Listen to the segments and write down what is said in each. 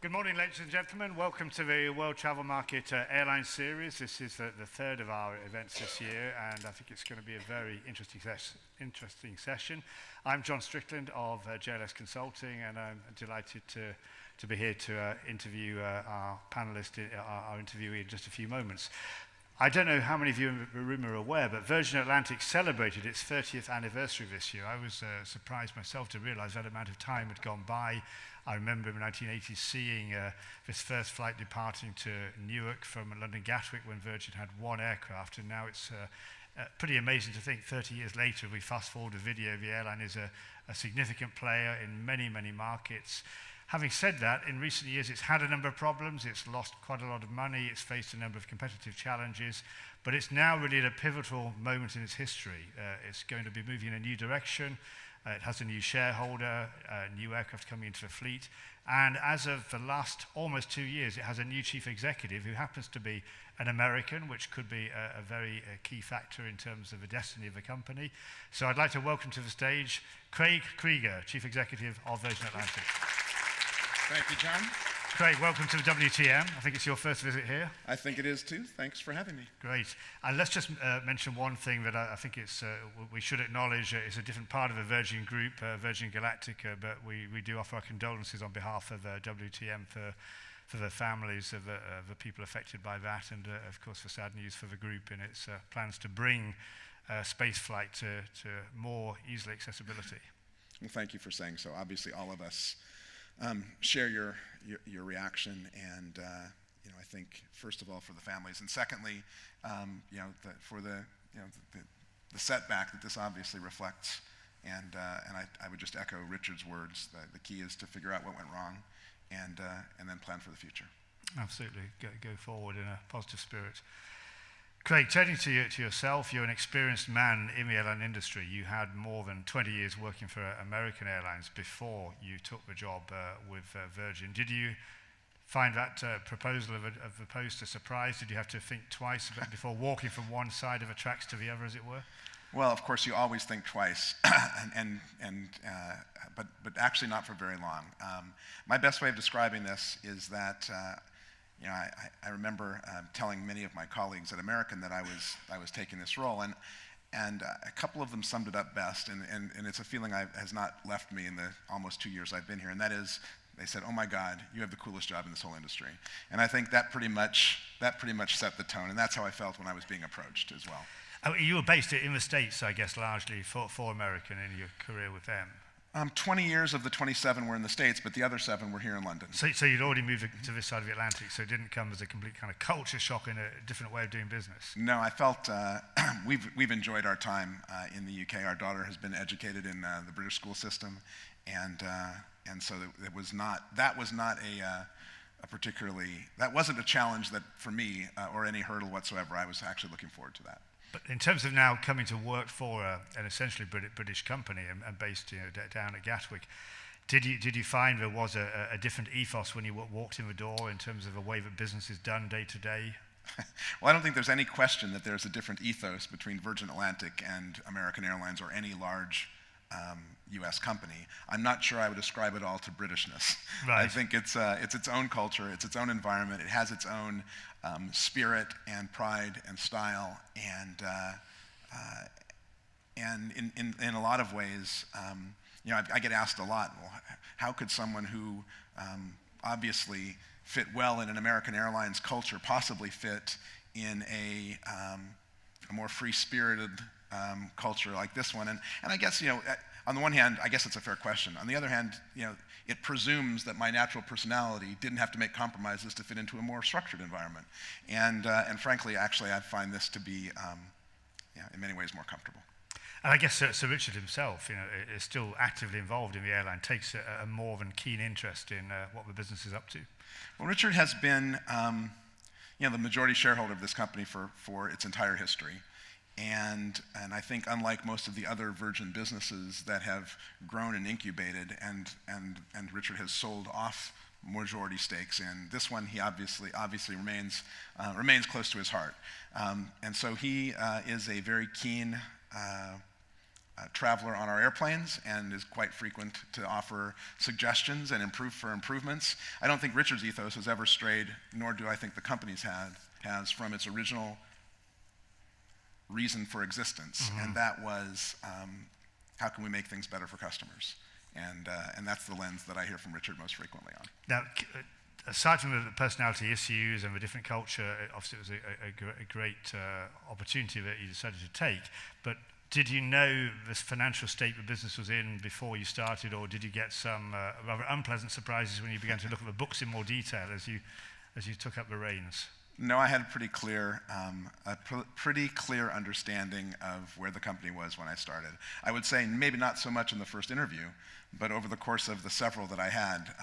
Good morning, ladies and gentlemen. Welcome to the World Travel Market Airline Series. This is the third of our events this year, and I think it's going to be a very interesting session. I'm John Strickland of JLS Consulting, and I'm delighted to be here to interview our panelist, our interviewee in just a few moments. I don't know how many of you in the room are aware, but Virgin Atlantic celebrated its 30th anniversary this year. I was surprised myself to realize that amount of time had gone by. I remember in the 1980s seeing this first flight departing to Newark from London Gatwick when Virgin had one aircraft, and now it's pretty amazing to think 30 years later, if we fast forward a video, the airline is a significant player in many, many markets. Having said that, in recent years it's had a number of problems, it's lost quite a lot of money, it's faced a number of competitive challenges, but it's now really at a pivotal moment in its history. It's going to be moving in a new direction. It has a new shareholder, new aircraft coming into the fleet, and as of the last almost 2 years, it has a new chief executive who happens to be an American, which could be a very key factor in terms of the destiny of the company. So I'd like to welcome to the stage Craig Kreeger, Chief Executive of Virgin Atlantic. Thank you, John. Craig, welcome to the WTM. I think it's your first visit here. I think it is too. Thanks for having me. Great. And let's just mention one thing that I think we should acknowledge. It's a different part of the Virgin Group, Virgin Galactica, but we do offer our condolences on behalf of WTM for the families of the people affected by that, and of course the sad news for the group in its plans to bring space flight to more easily accessibility. Well, thank you for saying so. Obviously, all of us share your reaction, and I think first of all for the families, and secondly, for the setback that this obviously reflects, and I would just echo Richard's words. The key is to figure out what went wrong, and then plan for the future. Absolutely, go forward in a positive spirit. Craig, turning to yourself, you're an experienced man in the airline industry. You had more than 20 years working for American Airlines before you took the job with Virgin. Did you find that proposal of the post a surprise? Did you have to think twice before walking from one side of the tracks to the other, as it were? Well, of course, you always think twice, but actually not for very long. My best way of describing this is that I remember telling many of my colleagues at American that I was taking this role, and a couple of them summed it up best, and it's a feeling has not left me in the almost 2 years I've been here, and that is, they said, "Oh my God, you have the coolest job in this whole industry," and I think that pretty much set the tone, and that's how I felt when I was being approached as well. Oh, you were based in the States, I guess, largely for American in your career with them. 20 years of the 27 were in the States, but the other 7 were here in London. So you'd already moved to this side of the Atlantic, so it didn't come as a complete kind of culture shock and a different way of doing business? No, I felt we've enjoyed our time in the UK. Our daughter has been educated in the British school system, and so that wasn't a challenge that for me or any hurdle whatsoever. I was actually looking forward to that. But in terms of now coming to work for an essentially British company and based down at Gatwick, did you find there was a different ethos when you walked in the door in terms of the way that business is done day to day? Well, I don't think there's any question that there's a different ethos between Virgin Atlantic and American Airlines or any large U.S. company. I'm not sure I would ascribe it all to Britishness. Right. I think it's its own culture, it's its own environment, it has its own spirit and pride and style, and in a lot of ways, I get asked a lot, well, how could someone who obviously fit well in an American Airlines culture possibly fit in a more free-spirited culture like this one? And I guess, on the one hand, I guess it's a fair question. On the other hand, it presumes that my natural personality didn't have to make compromises to fit into a more structured environment. And frankly, actually, I find this to be, in many ways, more comfortable. And I guess Sir Richard himself, is still actively involved in the airline, takes a more than keen interest in what the business is up to. Well, Richard has been, the majority shareholder of this company for its entire history. And I think unlike most of the other Virgin businesses that have grown and incubated, and Richard has sold off majority stakes in, this one he obviously remains close to his heart. And so he is a very keen traveler on our airplanes and is quite frequent to offer suggestions and improvements. I don't think Richard's ethos has ever strayed, nor do I think the company's has from its original reason for existence, and that was how can we make things better for customers? And that's the lens that I hear from Richard most frequently on. Now, aside from the personality issues and the different culture, obviously it was a great opportunity that you decided to take, but did you know this financial state the business was in before you started, or did you get some rather unpleasant surprises when you began to look at the books in more detail as you took up the reins? No, I had a pretty clear understanding of where the company was when I started. I would say maybe not so much in the first interview, but over the course of the several that I had,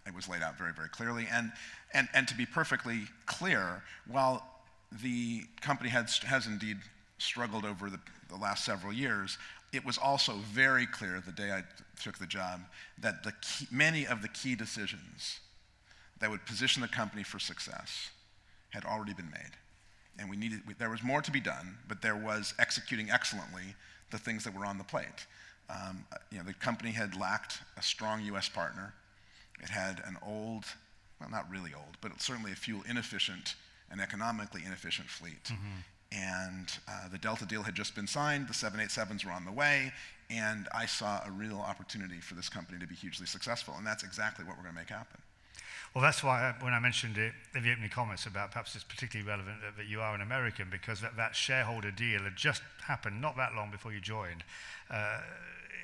it was laid out very, very clearly. And to be perfectly clear, while the company has indeed struggled over the last several years, it was also very clear the day I took the job that many of the key decisions that would position the company for success had already been made. And there was more to be done, but there was executing excellently the things that were on the plate. The company had lacked a strong US partner. It had an old, well, not really old, but certainly a fuel inefficient and economically inefficient fleet. And the Delta deal had just been signed, the 787s were on the way, and I saw a real opportunity for this company to be hugely successful, and that's exactly what we're going to make happen. Well, that's why when I mentioned it in the opening comments about perhaps it's particularly relevant that you are an American, because that shareholder deal had just happened not that long before you joined.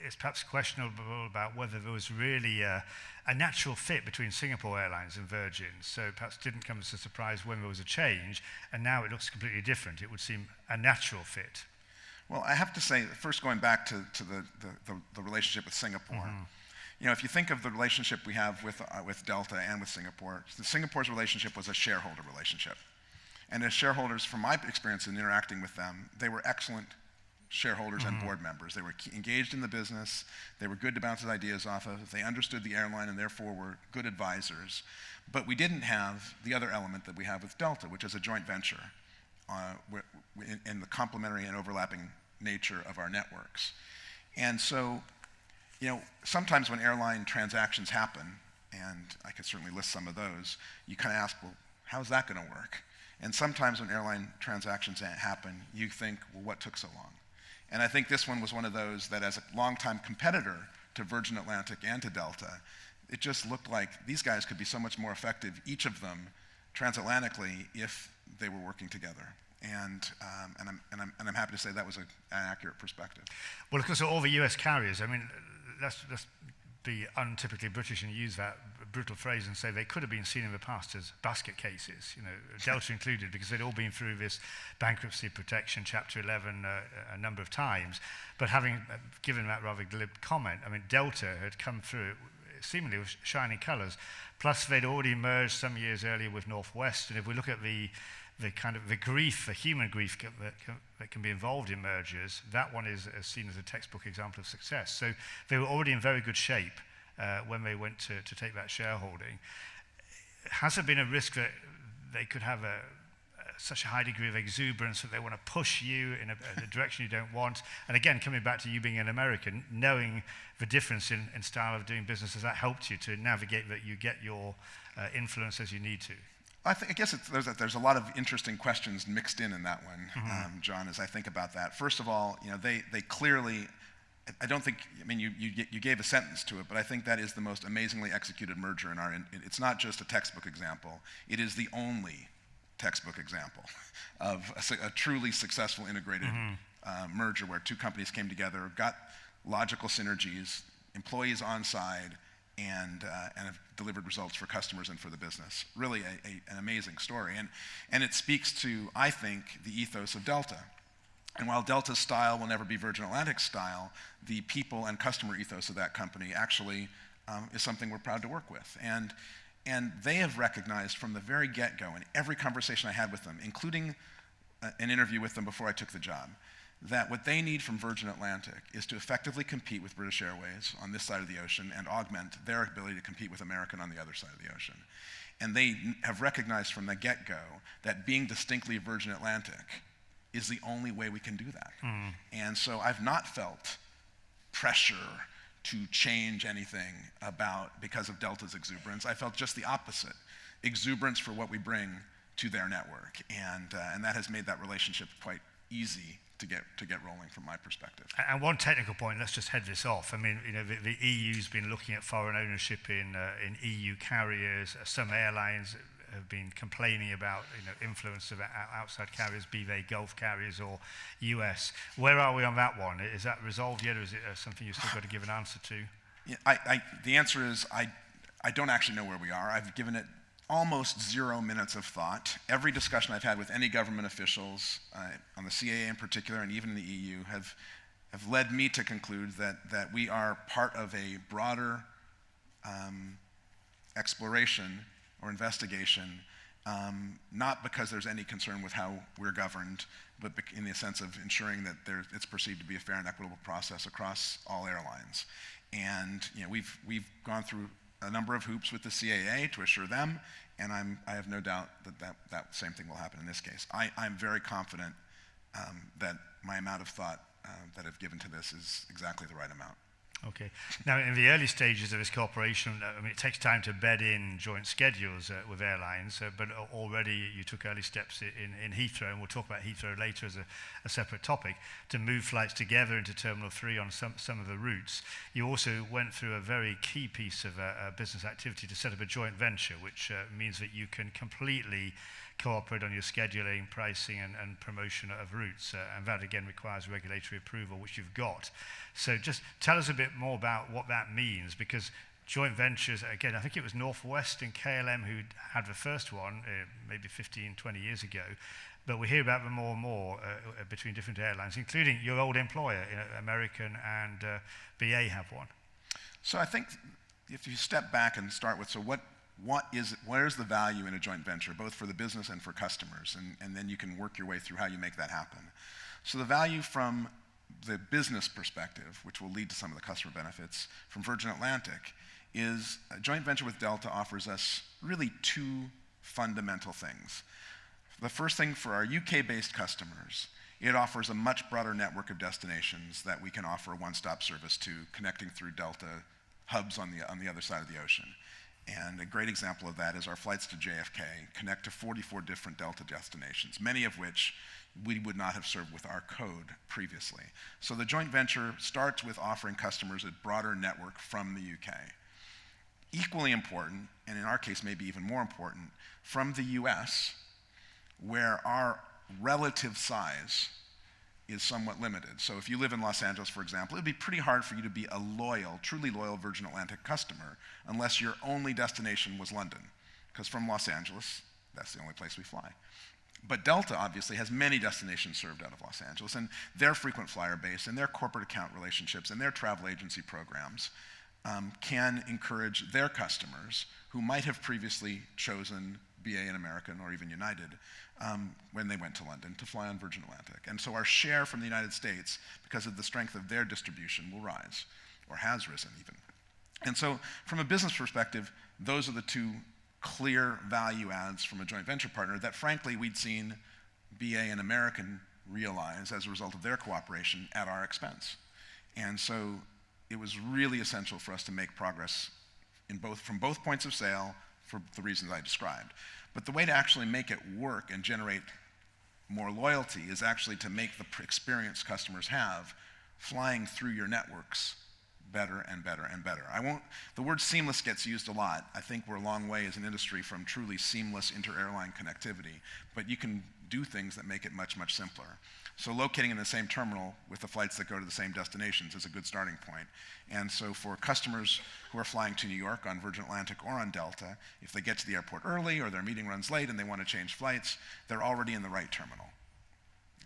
It's perhaps questionable about whether there was really a natural fit between Singapore Airlines and Virgin, so perhaps didn't come as a surprise when there was a change, and now it looks completely different. It would seem a natural fit. Well, I have to say, first going back to the relationship with Singapore, if you think of the relationship we have with Delta and with Singapore, Singapore's relationship was a shareholder relationship. And as shareholders, from my experience in interacting with them, they were excellent shareholders and board members. They were engaged in the business. They were good to bounce ideas off of. They understood the airline and therefore were good advisors. But we didn't have the other element that we have with Delta, which is a joint venture in the complementary and overlapping nature of our networks. And so, sometimes when airline transactions happen, and I could certainly list some of those, you kind of ask, well, how's that going to work? And sometimes when airline transactions happen, you think, well, what took so long? And I think this one was one of those that as a longtime competitor to Virgin Atlantic and to Delta, it just looked like these guys could be so much more effective, each of them, transatlantically, if they were working together. And I'm happy to say that was an accurate perspective. Well, of course, all the US carriers, I mean, let's be untypically British and use that brutal phrase and say they could have been seen in the past as basket cases, Delta included, because they'd all been through this bankruptcy protection, Chapter 11, a number of times. But having given that rather glib comment, I mean, Delta had come through seemingly with shining colours. Plus, they'd already merged some years earlier with Northwest. And if we look at the grief, the human grief that can be involved in mergers, that one is seen as a textbook example of success. So they were already in very good shape when they went to take that shareholding. Has there been a risk that they could have such a high degree of exuberance that they want to push you in a direction you don't want? And again, coming back to you being an American, knowing the difference in style of doing business, has that helped you to navigate that you get your influence as you need to? I guess there's a lot of interesting questions mixed in that one, John, as I think about that. First of all, they clearly, I don't think, I mean, you gave a sentence to it, but I think that is the most amazingly executed merger it's not just a textbook example, it is the only textbook example of a truly successful integrated merger where two companies came together, got logical synergies, employees on side, and have delivered results for customers and for the business. Really an amazing story. And it speaks to, I think, the ethos of Delta. And while Delta's style will never be Virgin Atlantic's style, the people and customer ethos of that company actually is something we're proud to work with. And they have recognized from the very get-go, in every conversation I had with them, including an interview with them before I took the job, that what they need from Virgin Atlantic is to effectively compete with British Airways on this side of the ocean and augment their ability to compete with American on the other side of the ocean. And they have recognized from the get-go that being distinctly Virgin Atlantic is the only way we can do that. And so I've not felt pressure to change anything because of Delta's exuberance. I felt just the opposite, exuberance for what we bring to their network, and that has made that relationship quite easy to get rolling from my perspective. And one technical point, let's just head this off. I mean, the EU's been looking at foreign ownership in EU carriers. Some airlines have been complaining about influence of outside carriers, be they Gulf carriers or US. Where are we on that one? Is that resolved yet, or is it something you've still got to give an answer to? Yeah, the answer is I don't actually know where we are. I've given it almost 0 minutes of thought. Every discussion I've had with any government officials, on the CAA in particular, and even in the EU, have led me to conclude that we are part of a broader exploration or investigation, not because there's any concern with how we're governed, but in the sense of ensuring that it's perceived to be a fair and equitable process across all airlines. And we've gone through a number of hoops with the CAA to assure them, and I have no doubt that same thing will happen in this case. I'm very confident that my amount of thought that I've given to this is exactly the right amount. Okay. Now, in the early stages of this cooperation, I mean, it takes time to bed in joint schedules with airlines, but already you took early steps in Heathrow, and we'll talk about Heathrow later as a separate topic, to move flights together into Terminal 3 on some of the routes. You also went through a very key piece of business activity to set up a joint venture, which means that you can completely cooperate on your scheduling, pricing, and promotion of routes, and that again requires regulatory approval, which you've got. So just tell us a bit more about what that means, because joint ventures, again, I think it was Northwest and KLM who had the first one, maybe 15, 20 years ago, but we hear about them more and more between different airlines, including your old employer, American and BA have one. So I think if you step back and start with, where's the value in a joint venture, both for the business and for customers, and then you can work your way through how you make that happen. So the value from the business perspective, which will lead to some of the customer benefits from Virgin Atlantic, is a joint venture with Delta offers us really 2 fundamental things. The first thing, for our UK-based customers, it offers a much broader network of destinations that we can offer one-stop service to, connecting through Delta hubs on the other side of the ocean. And a great example of that is our flights to JFK connect to 44 different Delta destinations, many of which we would not have served with our code previously. So the joint venture starts with offering customers a broader network from the UK. Equally important, and in our case maybe even more important, from the US, where our relative size is somewhat limited. So if you live in Los Angeles, for example, it would be pretty hard for you to be a truly loyal Virgin Atlantic customer unless your only destination was London, because from Los Angeles, that's the only place we fly. But Delta obviously has many destinations served out of Los Angeles, and their frequent flyer base and their corporate account relationships and their travel agency programs can encourage their customers who might have previously chosen BA and American or even United when they went to London to fly on Virgin Atlantic. And so our share from the United States, because of the strength of their distribution, will rise, or has risen even. And so from a business perspective, those are the 2 clear value adds from a joint venture partner that frankly we'd seen BA and American realize as a result of their cooperation at our expense. And so it was really essential for us to make progress from both points of sale for the reasons I described. But the way to actually make it work and generate more loyalty is actually to make the experience customers have flying through your networks better and better and better. The word seamless gets used a lot. I think we're a long way as an industry from truly seamless inter-airline connectivity, but you can do things that make it much, much simpler. So locating in the same terminal with the flights that go to the same destinations is a good starting point. And so for customers who are flying to New York on Virgin Atlantic or on Delta, if they get to the airport early or their meeting runs late and they want to change flights, they're already in the right terminal.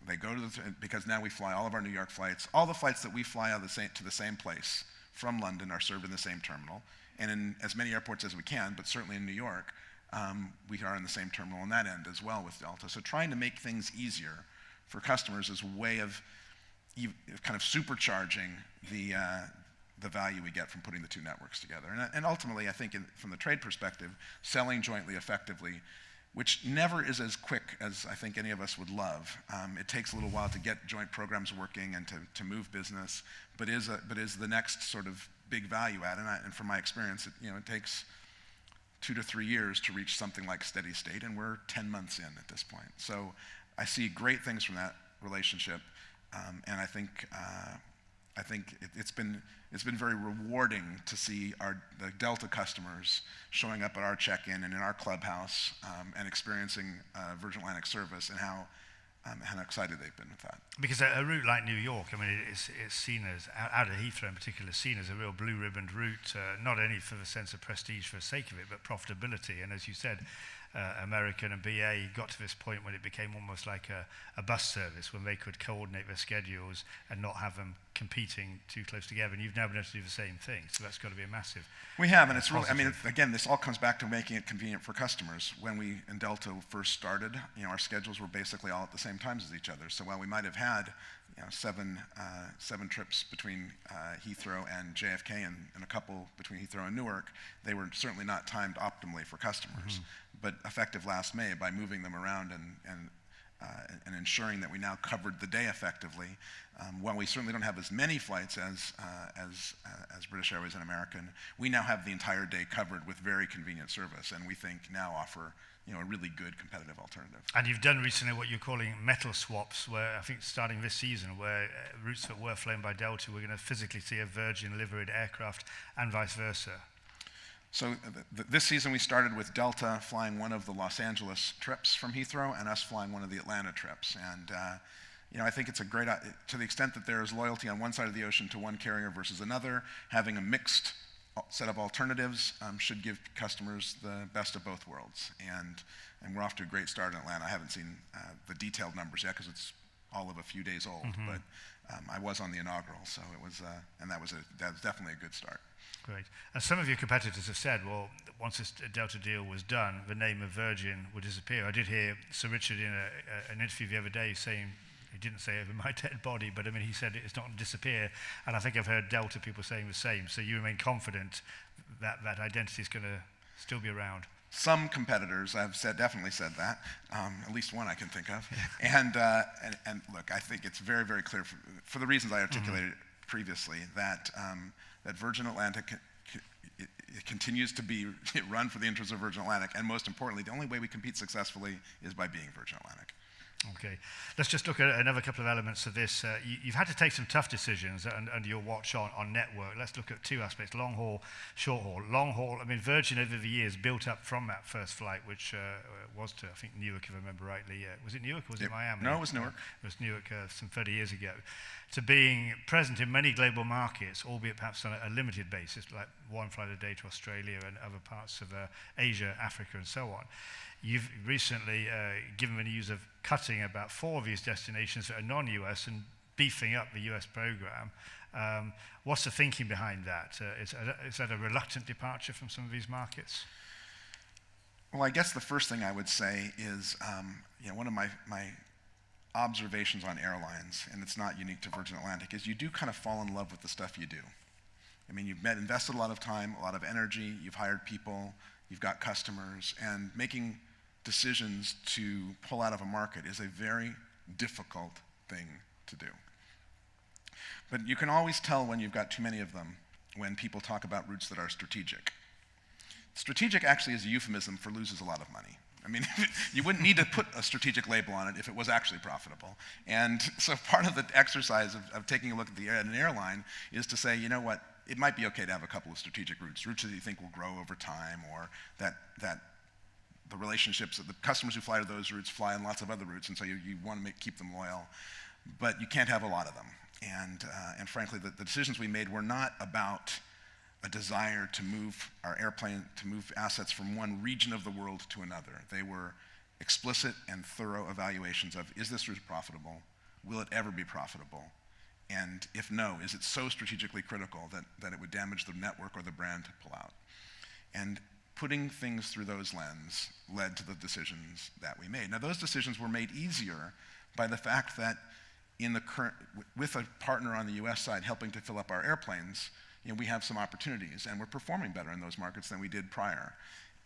They go because now we fly all of our New York flights. All the flights that we fly to the same place from London are served in the same terminal, and in as many airports as we can, but certainly in New York, we are in the same terminal on that end as well with Delta. So trying to make things easier for customers is a way of kind of supercharging the value we get from putting the 2 networks together. And ultimately, I think from the trade perspective, selling jointly effectively which never is as quick as I think any of us would love. It takes a little while to get joint programs working and to move business, but is the next sort of big value add. And from my experience, it takes 2 to 3 years to reach something like steady state, and we're 10 months in at this point. So I see great things from that relationship, and I think it's been very rewarding to see the Delta customers showing up at our check-in and in our clubhouse and experiencing Virgin Atlantic service, and how excited they've been with that. Because a route like New York, I mean, it's seen as, out of Heathrow in particular, seen as a real blue-ribboned route, not only for the sense of prestige for the sake of it, but profitability. And as you said, American and BA got to this point when it became almost like a bus service, when they could coordinate their schedules and not have them competing too close together. And you've now been able to do the same thing, so that's got to be a massive. We have, and it's really, I mean, again, this all comes back to making it convenient for customers. When we in Delta first started, our schedules were basically all at the same times as each other. So while we might have had 7 trips between Heathrow and JFK and a couple between Heathrow and Newark, they were certainly not timed optimally for customers. But effective last May, by moving them around and ensuring that we now covered the day effectively, while we certainly don't have as many flights as British Airways and American, we now have the entire day covered with very convenient service, and we think now offer a really good competitive alternative. And you've done recently what you're calling metal swaps, where I think starting this season, where routes that were flown by Delta, we're going to physically see a Virgin liveried aircraft and vice versa. So this season we started with Delta flying one of the Los Angeles trips from Heathrow and us flying one of the Atlanta trips. And I think it's a great, to the extent that there is loyalty on one side of the ocean to one carrier versus another, having a mixed set of alternatives should give customers the best of both worlds. And we're off to a great start in Atlanta. I haven't seen the detailed numbers yet because it's all of a few days old, but I was on the inaugural, so it was, and that was definitely a good start. Great. And some of your competitors have said, well, once this Delta deal was done, the name of Virgin would disappear. I did hear Sir Richard in an interview the other day saying, he didn't say over my dead body, but I mean, he said it's not going to disappear. And I think I've heard Delta people saying the same. So you remain confident that that identity is going to still be around? Some competitors have definitely said that, at least one I can think of. And look, I think it's very, very clear for the reasons I articulated previously that Virgin Atlantic it continues to be run for the interests of Virgin Atlantic, and most importantly, the only way we compete successfully is by being Virgin Atlantic. Okay, let's just look at another couple of elements of this. You've had to take some tough decisions under your watch on network. Let's look at 2 aspects, long haul, short haul. Long haul, I mean, Virgin over the years built up from that first flight, which was to, I think, Newark, if I remember rightly. Was it Newark or was it Miami? No, it was Newark. It was Newark some 30 years ago. To being present in many global markets, albeit perhaps on a limited basis, like one flight a day to Australia and other parts of Asia, Africa, and so on. You've recently given the news of cutting about 4 of these destinations that are non-US and beefing up the US program. What's the thinking behind that? Is that a reluctant departure from some of these markets? Well, I guess the first thing I would say is, one of my observations on airlines, and it's not unique to Virgin Atlantic, is you do kind of fall in love with the stuff you do. I mean, you've invested a lot of time, a lot of energy, you've hired people, you've got customers, and making decisions to pull out of a market is a very difficult thing to do. But you can always tell when you've got too many of them when people talk about routes that are strategic. Strategic actually is a euphemism for loses a lot of money. I mean, you wouldn't need to put a strategic label on it if it was actually profitable. And so part of the exercise of taking a look at an airline is to say, you know what, it might be okay to have a couple of strategic routes that you think will grow over time, or that the relationships of the customers who fly to those routes fly on lots of other routes, and so you want to keep them loyal. But you can't have a lot of them. And frankly, the decisions we made were not about a desire to move assets from one region of the world to another. They were explicit and thorough evaluations of, is this route profitable? Will it ever be profitable? And if no, is it so strategically critical that it would damage the network or the brand to pull out? And putting things through those lenses led to the decisions that we made. Now, those decisions were made easier by the fact that with a partner on the US side helping to fill up our airplanes, we have some opportunities, and we're performing better in those markets than we did prior.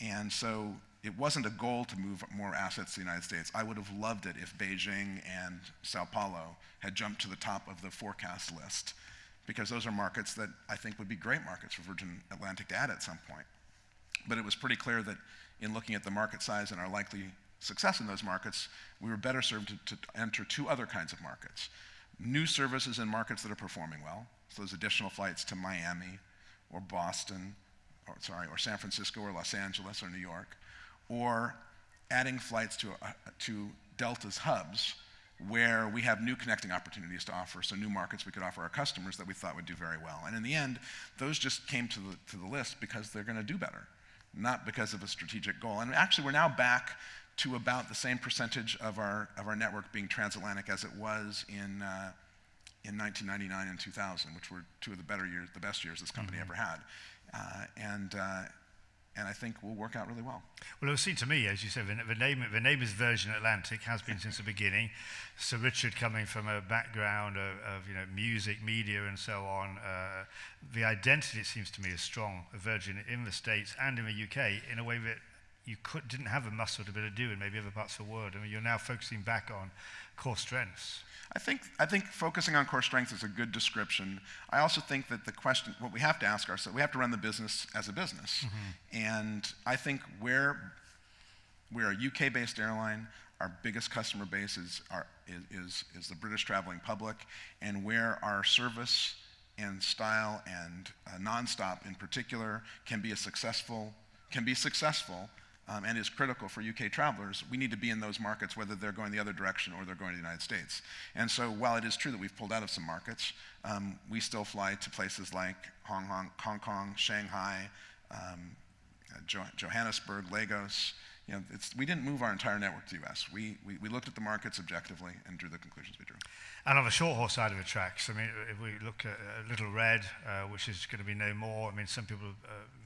And so it wasn't a goal to move more assets to the United States. I would have loved it if Beijing and Sao Paulo had jumped to the top of the forecast list, because those are markets that I think would be great markets for Virgin Atlantic to add at some point. But it was pretty clear that in looking at the market size and our likely success in those markets, we were better served to enter two other kinds of markets. New services in markets that are performing well, so those additional flights to Miami or Boston, or San Francisco or Los Angeles or New York, or adding flights to Delta's hubs where we have new connecting opportunities to offer, so new markets we could offer our customers that we thought would do very well. And in the end, those just came to the list because they're going to do better, not because of a strategic goal. And actually, we're now back to about the same percentage of our network being transatlantic as it was in 1999 and 2000, which were two of the best years this company ever had. And I think will work out really well. Well, it seemed to me, as you said, the name is Virgin Atlantic, has been since the beginning. Sir Richard, coming from a background of music, media, and so on, the identity, it seems to me, is strong of Virgin in the States and in the UK in a way that you didn't have a muscle to be able to do in maybe other parts of the world. I mean, you're now focusing back on core strengths. I think focusing on core strengths is a good description. I also think that the question, what we have to ask ourselves, we have to run the business as a business. And I think we're a UK-based airline. Our biggest customer base is the British traveling public, and where our service and style and nonstop in particular can be successful. And is critical for UK travelers, we need to be in those markets, whether they're going the other direction or they're going to the United States. And so while it is true that we've pulled out of some markets, we still fly to places like Hong Kong, Shanghai, Johannesburg, Lagos. We didn't move our entire network to the US. We looked at the markets objectively and drew the conclusions we drew. And on the short-haul side of the tracks, I mean, if we look at Little Red, which is going to be no more, I mean, some people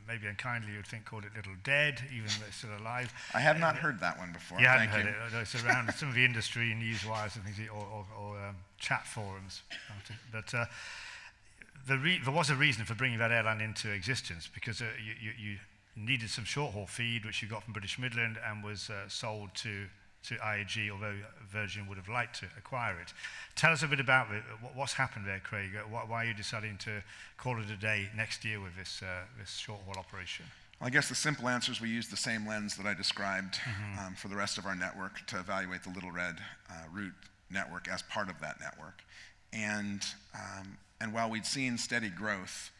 maybe unkindly would think called it Little Dead, even though it's still alive. I have not heard that one before. You haven't heard it. It's around some of the industry and news wires and things, or chat forums. But there was a reason for bringing that airline into existence, because you needed some short-haul feed, which you got from British Midland and was sold to IAG, although Virgin would have liked to acquire it. Tell us a bit about what's happened there, Craig. Why are you deciding to call it a day next year with this short-haul operation? Well, I guess the simple answer is we used the same lens that I described for the rest of our network to evaluate the Little Red route network as part of that network. And while we'd seen steady growth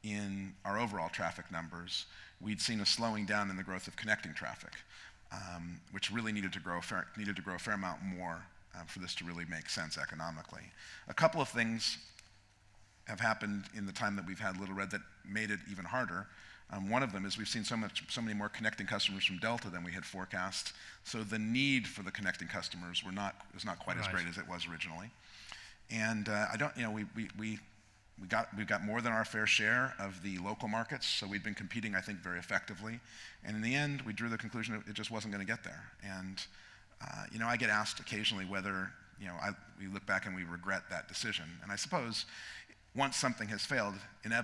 in our overall traffic numbers, we'd seen a slowing down in the growth of connecting traffic, which really needed to grow a fair amount more for this to really make sense economically. A couple of things have happened in the time that we've had Little Red that made it even harder. One of them is we've seen so many more connecting customers from Delta than we had forecast, so the need for the connecting customers was not quite as great as it was originally. And we got more than our fair share of the local markets, so we'd been competing, I think, very effectively. And in the end, we drew the conclusion that it just wasn't going to get there. And I get asked occasionally whether we look back and we regret that decision. And I suppose once something has failed, and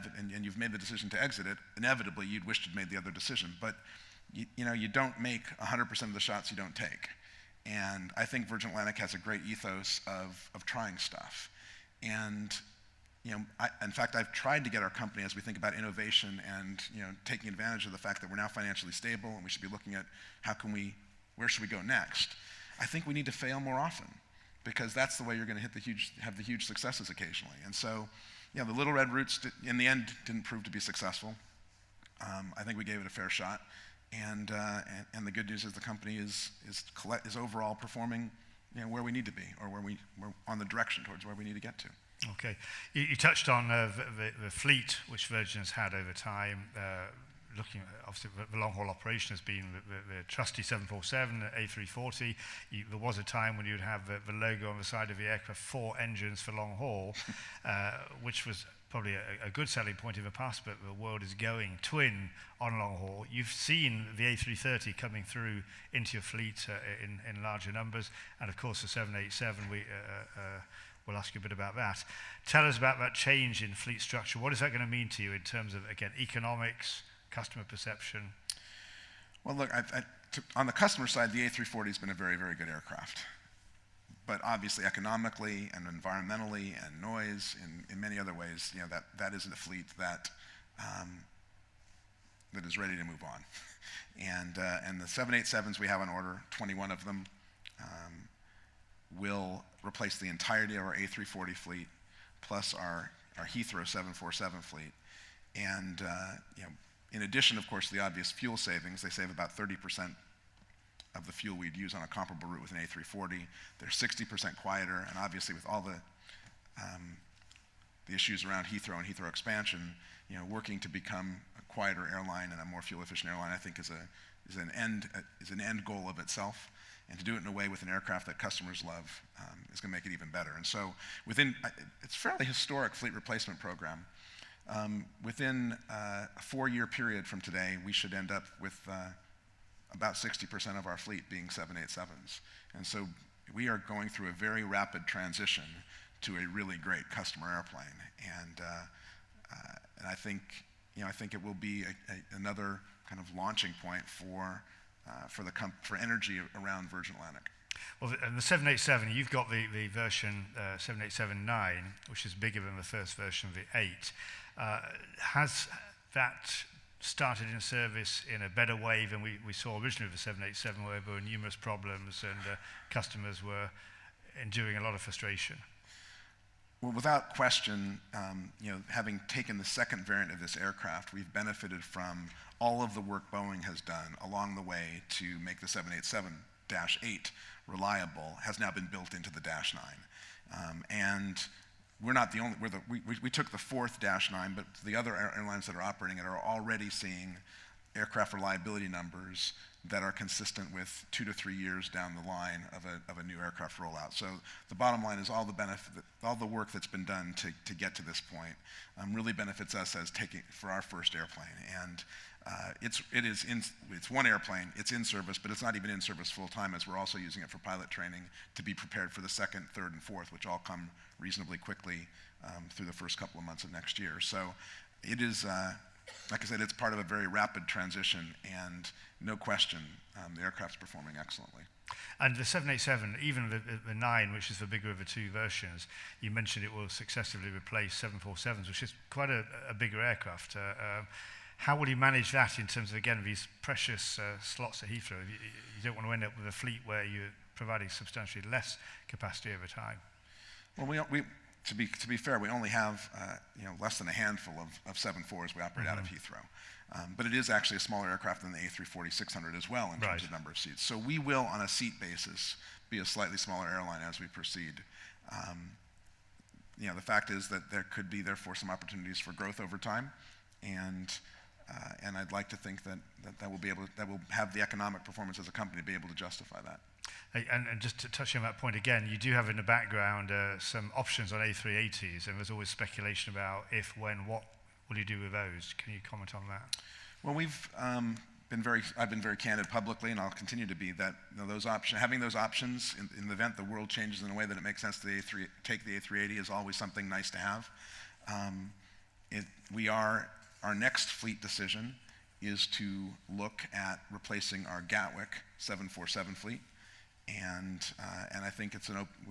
you've made the decision to exit it, inevitably you'd wish you'd made the other decision. But you don't make 100% of the shots you don't take. And I think Virgin Atlantic has a great ethos of trying stuff. And in fact, I've tried to get our company, as we think about innovation and taking advantage of the fact that we're now financially stable and we should be looking at where should we go next. I think we need to fail more often, because that's the way you're going to have the huge successes occasionally. And so, the Little Red routes in the end didn't prove to be successful. I think we gave it a fair shot, and the good news is the company is overall performing where we need to be, or we're on the direction towards where we need to get to. Okay. You touched on the fleet which Virgin has had over time. Looking at, obviously, the long-haul operation has been the trusty 747, the A340. There was a time when you would have the logo on the side of the aircraft, 4 engines for long-haul, which was probably a good selling point in the past, but the world is going twin on long-haul. You've seen the A330 coming through into your fleet in larger numbers, and of course the 787, we'll ask you a bit about that. Tell us about that change in fleet structure. What is that going to mean to you in terms of, again, economics, customer perception? Well, look, on the customer side, the A340 has been a very, very good aircraft. But obviously, economically and environmentally and noise, in many other ways, that isn't a fleet that is ready to move on. And the 787s we have on order, 21 of them, will replace the entirety of our A340 fleet, plus our Heathrow 747 fleet. And in addition, of course, to the obvious fuel savings, they save about 30% of the fuel we'd use on a comparable route with an A340. They're 60% quieter, and obviously with all the issues around Heathrow and Heathrow expansion, working to become a quieter airline and a more fuel-efficient airline, I think is an end goal of itself. And to do it in a way with an aircraft that customers love is going to make it even better. And so it's a fairly historic fleet replacement program. Within a 4-year period from today, we should end up with about 60% of our fleet being 787s. And so we are going through a very rapid transition to a really great customer airplane. And I think it will be another kind of launching point for energy around Virgin Atlantic. Well, and the 787, you've got the version 787-9, which is bigger than the first version of the 8. Has that started in service in a better way than we saw originally with the 787, where there were numerous problems and customers were enduring a lot of frustration? Well, without question, having taken the second variant of this aircraft, we've benefited from all of the work Boeing has done along the way to make the 787-8 reliable, has now been built into the -9. And we're not the only, we took the fourth -9, but the other airlines that are operating it are already seeing aircraft reliability numbers that are consistent with 2 to 3 years down the line of a new aircraft rollout. So the bottom line is all the work that's been done to get to this point really benefits us for our first airplane. And it's one airplane, it's in service, but it's not even in service full time, as we're also using it for pilot training to be prepared for the second, third, and fourth, which all come reasonably quickly through the first couple of months of next year. So it is, like I said, it's part of a very rapid transition, and no question, the aircraft's performing excellently. And the 787, even the 9, which is the bigger of the two versions, you mentioned it will successively replace 747s, which is quite a bigger aircraft. How will you manage that in terms of, again, these precious slots at Heathrow? You don't want to end up with a fleet where you're providing substantially less capacity over time. Well, to be fair, we only have less than a handful of 747s we operate out of Heathrow. But it is actually a smaller aircraft than the A340-600 as well in terms of number of seats. So we will, on a seat basis, be a slightly smaller airline as we proceed. The fact is that there could be, therefore, some opportunities for growth over time, and I'd like to think that will have the economic performance as a company to be able to justify that. And just to touch on that point again, you do have in the background some options on A380s, and there's always speculation about if, when, what will you do with those? Can you comment on that? Well, I've been very candid publicly, and I'll continue to be, that having those options in the event the world changes in a way that it makes sense to take the A380 is always something nice to have. Our next fleet decision is to look at replacing our Gatwick 747 fleet, and I think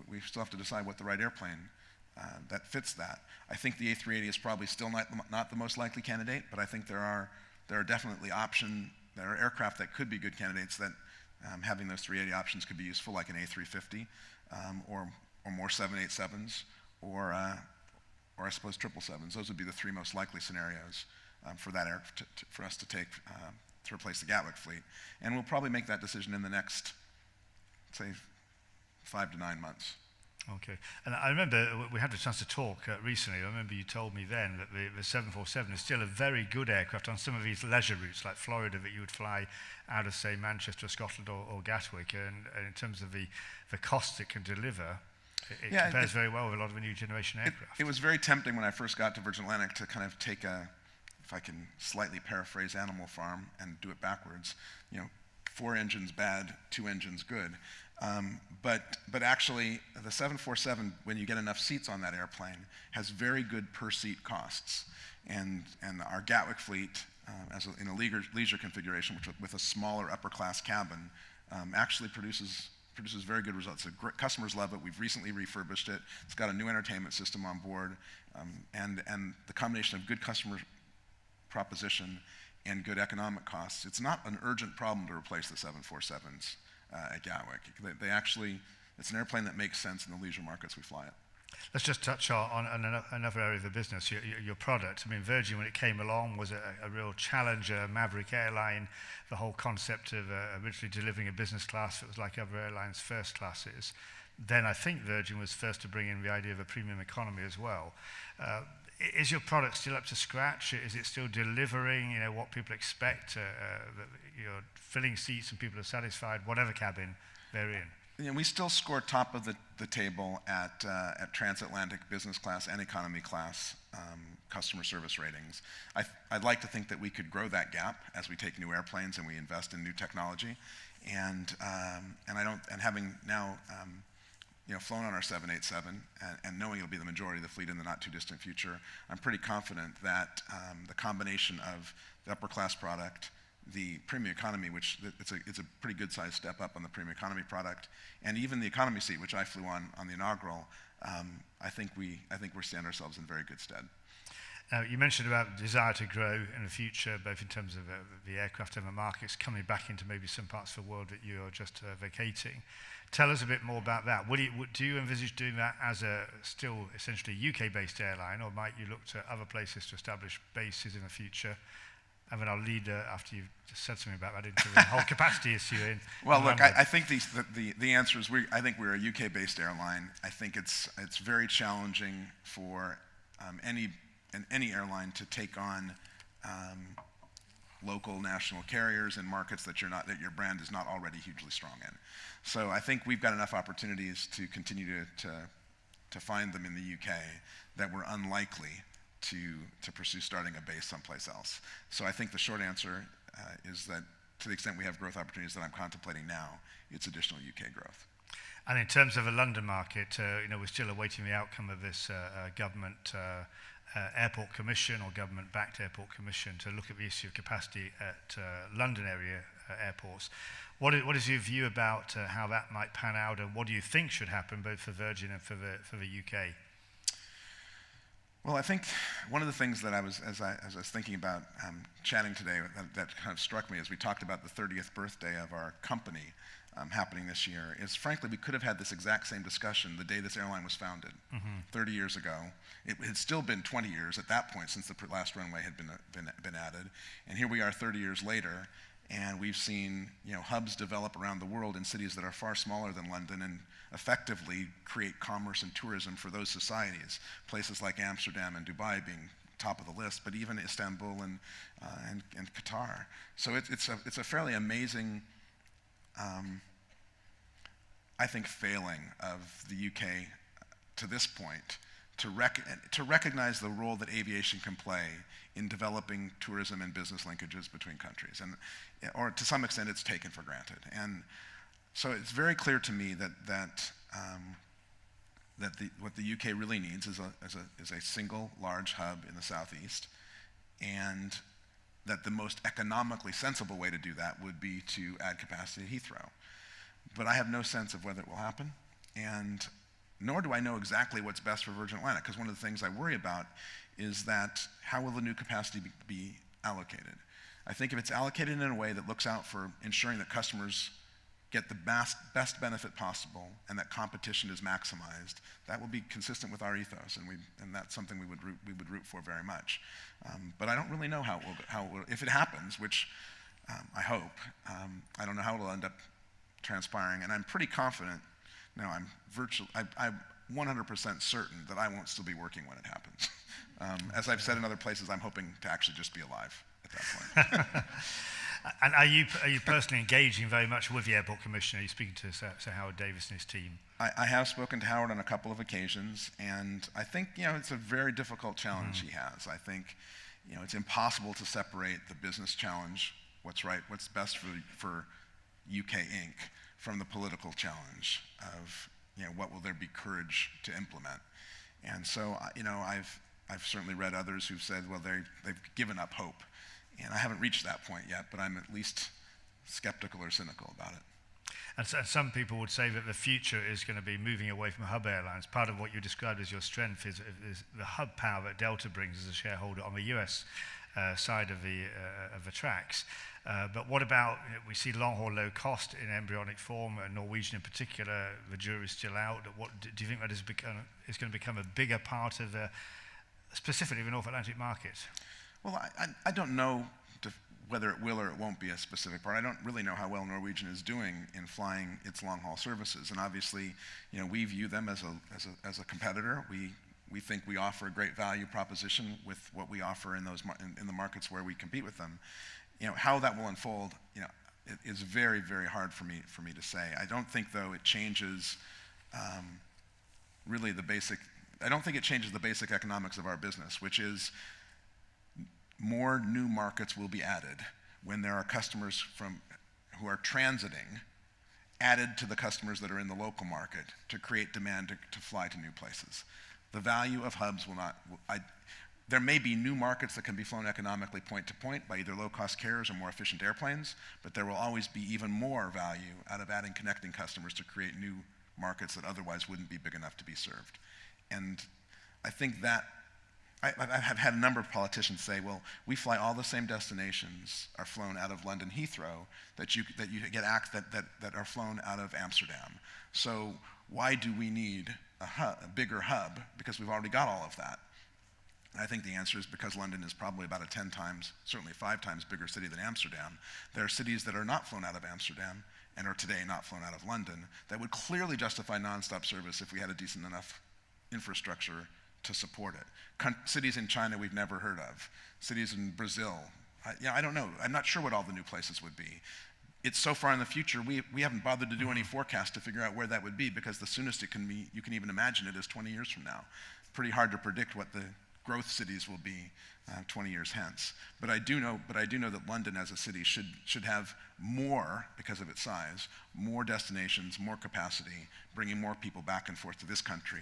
we still have to decide what the right airplane that fits that. I think the A380 is probably still not the most likely candidate, but I think there are definitely there are aircraft that could be good candidates that having those 380 options could be useful, like an A350 or more 787s or I suppose 777s. Those would be the three most likely scenarios for us to take to replace the Gatwick fleet. And we'll probably make that decision in the next, say, 5 to 9 months. Okay. And I remember we had a chance to talk recently. I remember you told me then that the 747 is still a very good aircraft on some of these leisure routes like Florida that you would fly out of, say, Manchester, Scotland or Gatwick. And in terms of the costs it can deliver, it compares very well with a lot of the new generation aircraft. It was very tempting when I first got to Virgin Atlantic to kind of take if I can slightly paraphrase Animal Farm and do it backwards, 4 engines bad, 2 engines good. But actually, the 747, when you get enough seats on that airplane, has very good per seat costs. And our Gatwick fleet in a leisure configuration, which with a smaller upper class cabin, actually produces very good results. Customers love it. We've recently refurbished it. It's got a new entertainment system on board, and the combination of good customer proposition and good economic costs. It's not an urgent problem to replace the 747s at Gatwick. It's an airplane that makes sense in the leisure markets we fly it. Let's just touch on another area of the business, your product. I mean, Virgin, when it came along, was a real challenger, maverick airline. The whole concept of originally delivering a business class that was like other airlines' first classes. Then I think Virgin was first to bring in the idea of a premium economy as well. Is your product still up to scratch? Is it still delivering, what people expect? You're filling seats and people are satisfied, whatever cabin they're in. We still score top of the table at transatlantic business class and economy class customer service ratings. I'd like to think that we could grow that gap as we take new airplanes and we invest in new technology. And having now flown on our 787 and knowing it'll be the majority of the fleet in the not too distant future, I'm pretty confident that the combination of the upper class product, the premium economy, which it's a pretty good sized step up on the premium economy product, and even the economy seat, which I flew on the inaugural, I think we stand ourselves in very good stead. You mentioned about desire to grow in the future, both in terms of the aircraft and the markets coming back into maybe some parts of the world that you're just vacating. Tell us a bit more about that. Do you envisage doing that as a still essentially UK-based airline, or might you look to other places to establish bases in the future? And then I'll lead, after you've just said something about that, into the whole capacity issue in Well, look, London. I think the answer is I think we're a UK-based airline. I think it's very challenging for any airline to take on local national carriers in markets that your brand is not already hugely strong in. So I think we've got enough opportunities to continue to find them in the UK that we're unlikely to pursue starting a base someplace else. So I think the short answer is that to the extent we have growth opportunities that I'm contemplating now, it's additional UK growth. And in terms of the London market, we're still awaiting the outcome of this government airport commission or government-backed airport commission to look at the issue of capacity at London area airports. What is your view about how that might pan out, and what do you think should happen both for Virgin and for the UK? Well, I think one of the things that as I was thinking about chatting today that kind of struck me as we talked about the 30th birthday of our company happening this year is, frankly, we could have had this exact same discussion the day this airline was founded, 30 years ago. It had still been 20 years at that point since the last runway had been added, and here we are 30 years later, and we've seen hubs develop around the world in cities that are far smaller than London and effectively create commerce and tourism for those societies. Places like Amsterdam and Dubai being top of the list, but even Istanbul and Qatar. So it's a fairly amazing, I think, failing of the UK to this point to recognize the role that aviation can play in developing tourism and business linkages between countries, or to some extent it's taken for granted. And so it's very clear to me that what the UK really needs is a single large hub in the southeast, and that the most economically sensible way to do that would be to add capacity at Heathrow. But I have no sense of whether it will happen, and nor do I know exactly what's best for Virgin Atlantic, because one of the things I worry about is that how will the new capacity be allocated? I think if it's allocated in a way that looks out for ensuring that customers get the best benefit possible and that competition is maximized, that will be consistent with our ethos, and that's something we would root for very much. But I don't really know how it will, if it happens, which I hope. I don't know how it will end up transpiring, and I'm pretty confident. No, I'm 100% certain that I won't still be working when it happens. As I've said in other places, I'm hoping to actually just be alive at that point. And are you personally engaging very much with the airport commissioner? Are you speaking to Sir Howard Davis and his team? I have spoken to Howard on a couple of occasions, and I think it's a very difficult challenge he has. I think it's impossible to separate the business challenge, what's best for UK Inc., from the political challenge of what will there be courage to implement. And so I've certainly read others who've said, well, they've given up hope. And I haven't reached that point yet, but I'm at least skeptical or cynical about it. And so some people would say that the future is going to be moving away from hub airlines. Part of what you described as your strength is the hub power that Delta brings as a shareholder on the US side of the tracks. But what about, we see long-haul low-cost in embryonic form, Norwegian in particular, the jury's still out. What do you think that is going to become a bigger part of specifically the North Atlantic market? Well, I don't know whether it will or it won't be a specific part. I don't really know how well Norwegian is doing in flying its long-haul services. And obviously, we view them as a competitor. We think we offer a great value proposition with what we offer in the markets where we compete with them. How that will unfold, it is very, very hard for me to say. I don't think, though, it changes really the basic. I don't think it changes the basic economics of our business, which is more new markets will be added when there are customers who are transiting added to the customers that are in the local market to create demand to fly to new places. The value of hubs will not. There may be new markets that can be flown economically point to point by either low-cost carriers or more efficient airplanes, but there will always be even more value out of adding connecting customers to create new markets that otherwise wouldn't be big enough to be served. And I think that I have had a number of politicians say, well, we fly all the same destinations are flown out of London Heathrow that are flown out of Amsterdam. So why do we need a bigger hub? Because we've already got all of that. And I think the answer is because London is probably about a 10 times, certainly 5 times bigger city than Amsterdam. There are cities that are not flown out of Amsterdam and are today not flown out of London that would clearly justify nonstop service if we had a decent enough infrastructure to support it. Cities in China we've never heard of. Cities in Brazil. I don't know. I'm not sure what all the new places would be. It's so far in the future, we haven't bothered to do any forecast to figure out where that would be, because the soonest it can be, you can even imagine it, is 20 years from now. Pretty hard to predict what the growth cities will be 20 years hence. But I do know that London as a city should have more, because of its size, more destinations, more capacity, bringing more people back and forth to this country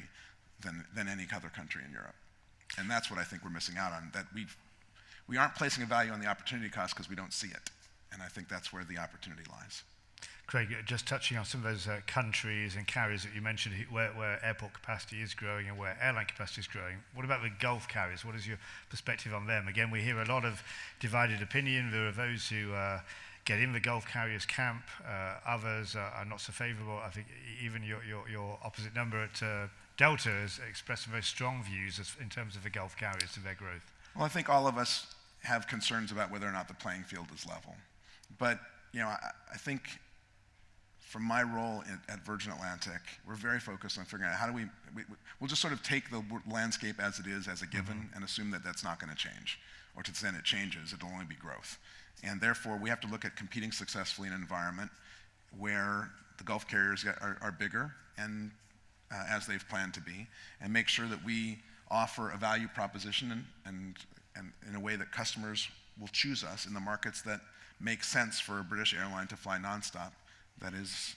than any other country in Europe. And that's what I think we're missing out on, that we aren't placing a value on the opportunity cost because we don't see it. And I think that's where the opportunity lies. Craig, just touching on some of those countries and carriers that you mentioned, where airport capacity is growing and where airline capacity is growing, what about the Gulf carriers? What is your perspective on them? Again, we hear a lot of divided opinion. There are those who get in the Gulf carriers camp. Others are not so favorable. I think even your opposite number at Delta has expressed some very strong views in terms of the Gulf carriers and their growth. Well, I think all of us have concerns about whether or not the playing field is level. But I think from my role at Virgin Atlantic, we're very focused on figuring out how do we'll just sort of take the landscape as it is, as a given, and assume that that's not going to change. Or to the extent it changes, it'll only be growth. And therefore, we have to look at competing successfully in an environment where the Gulf carriers are bigger, and as they've planned to be, and make sure that we offer a value proposition and in a way that customers will choose us in the markets that make sense for a British airline to fly nonstop. That is,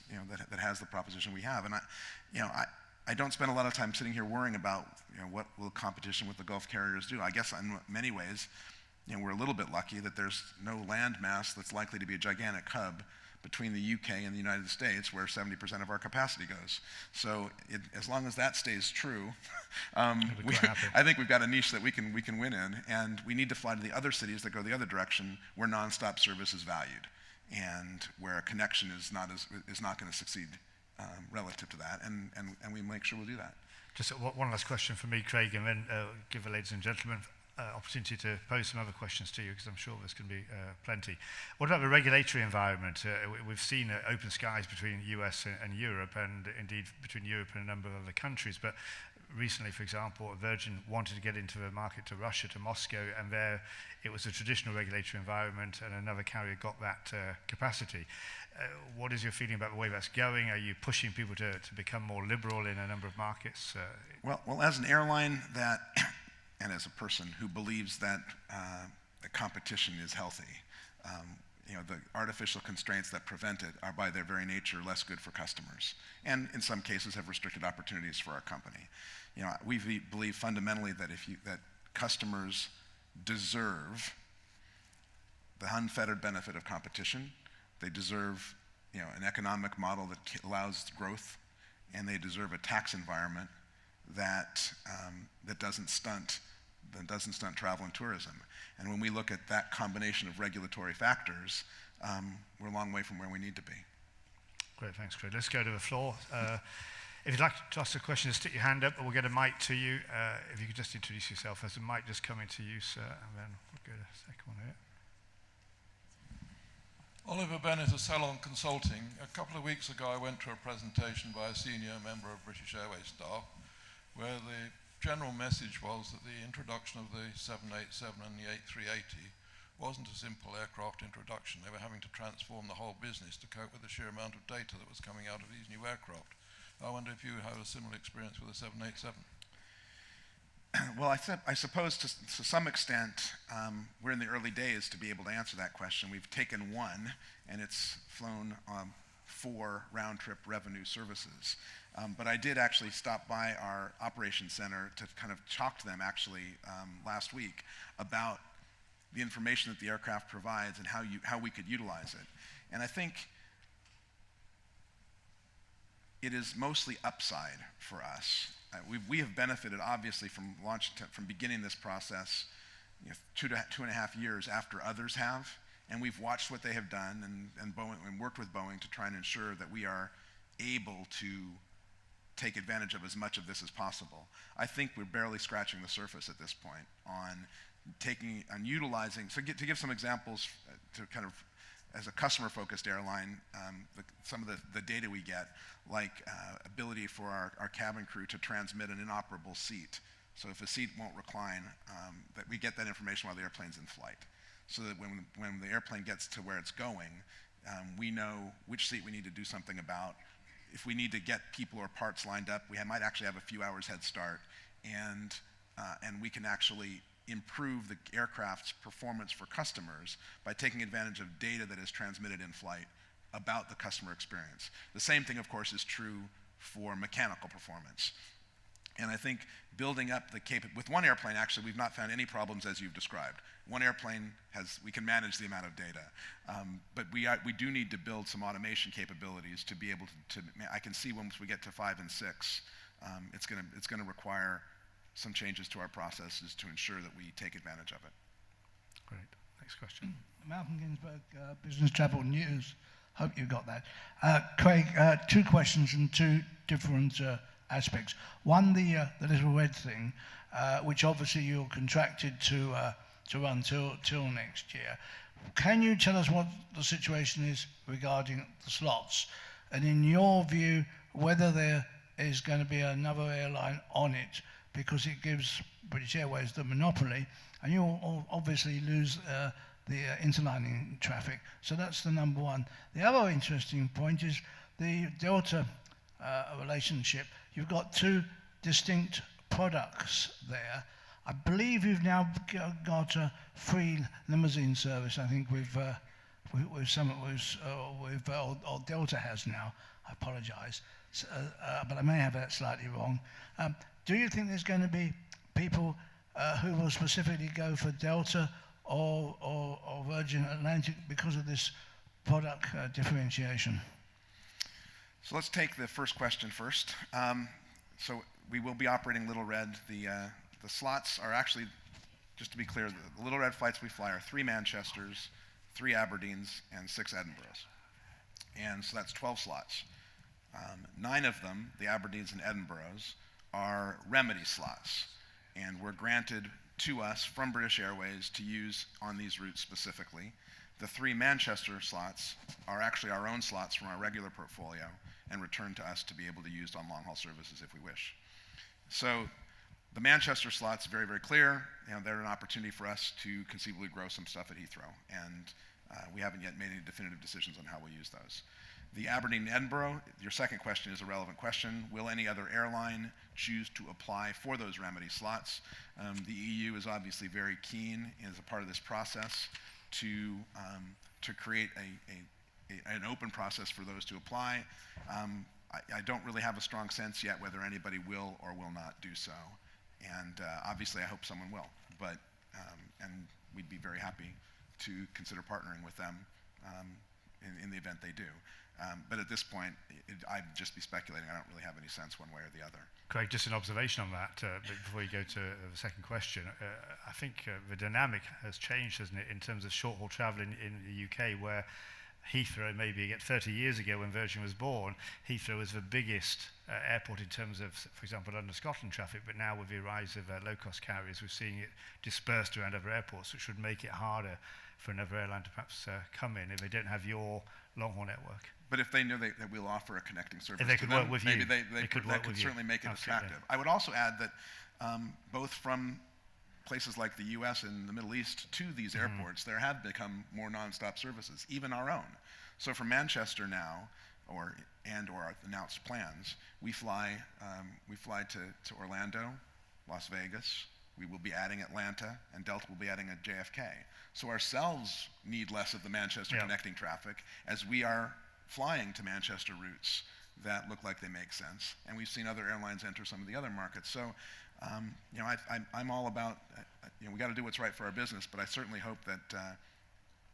that has the proposition we have. And I don't spend a lot of time sitting here worrying about, what will competition with the Gulf carriers do. I guess in many ways, we're a little bit lucky that there's no land mass that's likely to be a gigantic hub between the UK and the United States, where 70% of our capacity goes. So as long as that stays true, I think we've got a niche that we can win in, and we need to fly to the other cities that go the other direction, where nonstop service is valued, and where a connection is not going to succeed relative to that, and we make sure we'll do that. Just one last question from me, Craig, and then give the ladies and gentlemen opportunity to pose some other questions to you, because I'm sure there's going to be plenty. What about the regulatory environment? We've seen open skies between the US and Europe, and indeed between Europe and a number of other countries. But recently, for example, Virgin wanted to get into the market to Russia, to Moscow, and there it was a traditional regulatory environment, and another carrier got that capacity. What is your feeling about the way that's going? Are you pushing people to become more liberal in a number of markets? Well, as an airline that and as a person who believes that the competition is healthy, the artificial constraints that prevent it are by their very nature less good for customers, and in some cases have restricted opportunities for our company. We believe fundamentally that that customers deserve the unfettered benefit of competition. They deserve, an economic model that allows growth, and they deserve a tax environment that doesn't stunt travel and tourism. And when we look at that combination of regulatory factors, we're a long way from where we need to be. Great, thanks, Craig. Let's go to the floor. If you'd like to ask a question, stick your hand up, and we'll get a mic to you. If you could just introduce yourself as a mic just coming to you, sir, and then we'll go to the second one here. Oliver Bennett of Salon Consulting. A couple of weeks ago, I went to a presentation by a senior member of British Airways staff, where the general message was that the introduction of the 787 and the A380 wasn't a simple aircraft introduction. They were having to transform the whole business to cope with the sheer amount of data that was coming out of these new aircraft. I wonder if you had a similar experience with the 787. Well, I suppose to some extent, we're in the early days to be able to answer that question. We've taken one, and it's flown 4 round-trip revenue services. But I did actually stop by our operations center to kind of talk to them actually last week about the information that the aircraft provides and how we could utilize it. And I think it is mostly upside for us. We have benefited obviously from beginning this process 2.5 years after others have, and we've watched what they have done and worked with Boeing to try and ensure that we are able to take advantage of as much of this as possible. I think we're barely scratching the surface at this point on utilizing. So to give some examples to kind of, as a customer-focused airline, some of the data we get, like ability for our cabin crew to transmit an inoperable seat. So if a seat won't recline, that we get that information while the airplane's in flight. So that when the airplane gets to where it's going, we know which seat we need to do something about. If we need to get people or parts lined up, we might actually have a few hours head start, and we can actually improve the aircraft's performance for customers by taking advantage of data that is transmitted in flight about the customer experience. The same thing, of course, is true for mechanical performance. And I think building up with one airplane, actually, we've not found any problems as you've described. One airplane we can manage the amount of data. But we do need to build some automation capabilities to be able to I can see once we get to 5 and 6, it's gonna require some changes to our processes to ensure that we take advantage of it. Great. Next question. Malcolm Ginsberg, Business Travel News. Hope you got that. Craig, 2 questions and 2 different aspects. One, the little red thing, which obviously you're contracted to run till next year. Can you tell us what the situation is regarding the slots? And in your view, whether there is going to be another airline on it, because it gives British Airways the monopoly, and you'll obviously lose the interlining traffic. So that's the number one. The other interesting point is the Delta relationship. You've got 2 distinct products there. I believe you've now got a free limousine service, I think, with Delta has now. I apologize, but I may have that slightly wrong. Do you think there's going to be people who will specifically go for Delta or Virgin Atlantic because of this product differentiation? So let's take the first question first. So we will be operating Little Red. The slots are actually, just to be clear, the Little Red flights we fly are 3 Manchesters, 3 Aberdeens, and 6 Edinburghs. And so that's 12 slots. 9 of them, the Aberdeens and Edinburghs, are remedy slots, and were granted to us from British Airways to use on these routes specifically. The 3 Manchester slots are actually our own slots from our regular portfolio and returned to us to be able to use on long-haul services if we wish. So the Manchester slots, very, very clear. They're an opportunity for us to conceivably grow some stuff at Heathrow, and we haven't yet made any definitive decisions on how we'll use those. The Aberdeen and Edinburgh, your second question is a relevant question. Will any other airline choose to apply for those remedy slots? The EU is obviously very keen as a part of this process to create an open process for those to apply. I don't really have a strong sense yet whether anybody will or will not do so. And obviously I hope someone will, but and we'd be very happy to consider partnering with them in the event they do. But at this point, I'd just be speculating. I don't really have any sense one way or the other. Craig, just an observation on that before you go to the second question. I think the dynamic has changed, hasn't it, in terms of short-haul travel in the UK, where Heathrow, maybe 30 years ago when Virgin was born, Heathrow was the biggest airport in terms of, for example, London-Scotland traffic, but now with the rise of low-cost carriers, we're seeing it dispersed around other airports, which would make it harder for another airline to perhaps come in if they don't have your long-haul network. But if they know that we'll offer a connecting service if they to could them, work with maybe you, that could certainly make it attractive. I would also add that both from places like the US and the Middle East to these airports, there have become more nonstop services, even our own. So from Manchester now, or our announced plans, we fly to Orlando, Las Vegas. We will be adding Atlanta, and Delta will be adding a JFK. So ourselves need less of the Manchester connecting traffic as we are flying to Manchester routes that look like they make sense. And we've seen other airlines enter some of the other markets. So, I'm all about, we got to do what's right for our business, but I certainly hope that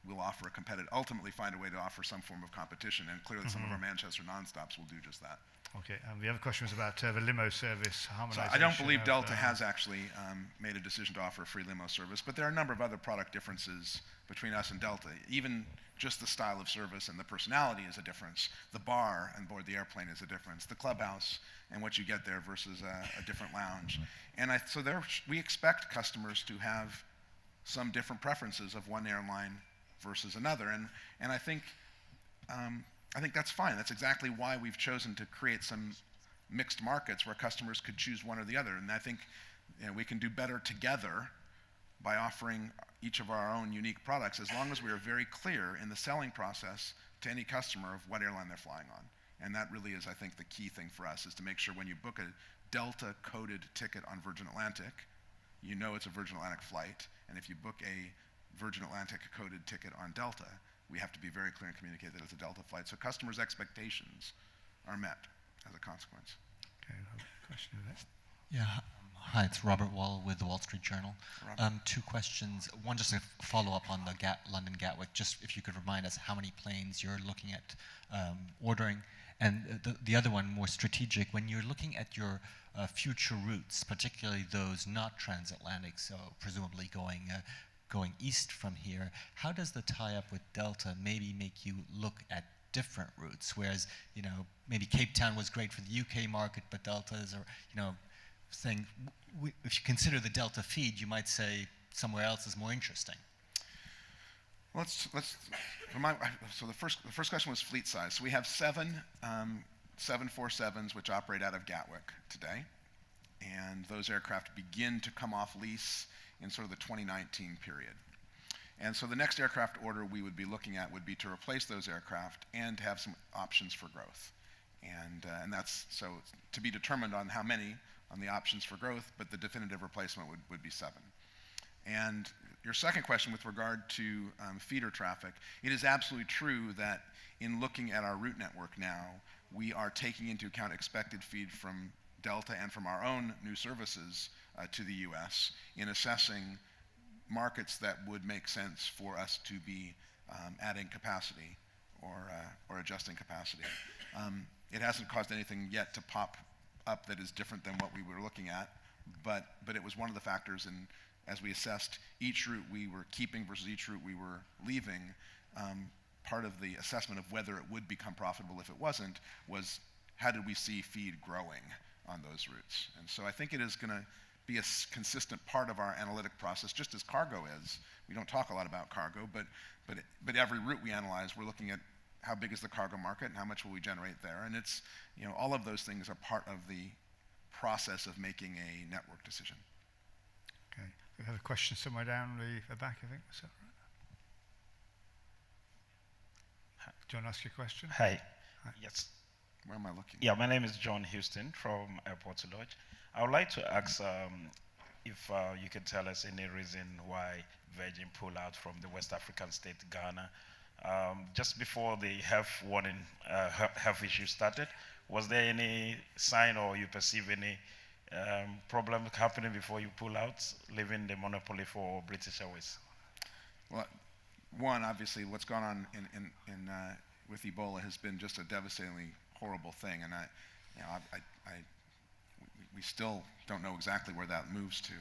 we'll offer ultimately find a way to offer some form of competition, and clearly some of our Manchester nonstops will do just that. Okay, the other question was about the limo service harmonization. So I don't believe Delta has actually made a decision to offer a free limo service, but there are a number of other product differences between us and Delta. Even just the style of service and the personality is a difference. The bar on board the airplane is a difference. The clubhouse and what you get there versus a different lounge. And we expect customers to have some different preferences of one airline versus another. And I think that's fine. That's exactly why we've chosen to create some mixed markets where customers could choose one or the other. And I think we can do better together by offering each of our own unique products, as long as we are very clear in the selling process to any customer of what airline they're flying on. And that really is, I think, the key thing for us, is to make sure when you book a Delta-coded ticket on Virgin Atlantic, you know it's a Virgin Atlantic flight. And if you book a Virgin Atlantic-coded ticket on Delta, we have to be very clear and communicate that it's a Delta flight, so customers' expectations are met as a consequence. Okay, question of that. Yeah, hi, it's Robert Wall with the Wall Street Journal. Two questions. One, just a follow-up on the London Gatwick. Just if you could remind us how many planes you're looking at ordering. And the other one, more strategic, when you're looking at your future routes, particularly those not transatlantic, so presumably going east from here, how does the tie-up with Delta maybe make you look at different routes? Whereas, maybe Cape Town was great for the UK market, but Delta is, saying, if you consider the Delta feed, you might say somewhere else is more interesting. So the first question was fleet size. So we have 7 747s which operate out of Gatwick today, and those aircraft begin to come off lease in sort of the 2019 period. And so the next aircraft order we would be looking at would be to replace those aircraft and to have some options for growth. And that's so to be determined on how many on the options for growth, but the definitive replacement would be 7. And your second question with regard to feeder traffic, it is absolutely true that in looking at our route network now, we are taking into account expected feed from Delta and from our own new services to the US in assessing markets that would make sense for us to be adding capacity or adjusting capacity. It hasn't caused anything yet to pop up that is different than what we were looking at, but it was one of the factors in, as we assessed each route we were keeping versus each route we were leaving, part of the assessment of whether it would become profitable if it wasn't was how did we see feed growing on those routes. And so I think it is going to be a consistent part of our analytic process, just as cargo is. We don't talk a lot about cargo, but every route we analyze, we're looking at how big is the cargo market and how much will we generate there. And it's, all of those things are part of the process of making a network decision. Okay, we have a question somewhere down the back, I think. Is that right? Do you want to ask your question? Hi. Yes. Where am I looking? Yeah, my name is John Houston from Airport to Lodge. I would like to ask if you could tell us any reason why Virgin pulled out from the West African state Ghana. Just before the health issue started, was there any sign or you perceive any problem happening before you pull out, leaving the monopoly for British Airways? Well, one, obviously, what's gone on with Ebola has been just a devastatingly horrible thing, and we still don't know exactly where that moves to.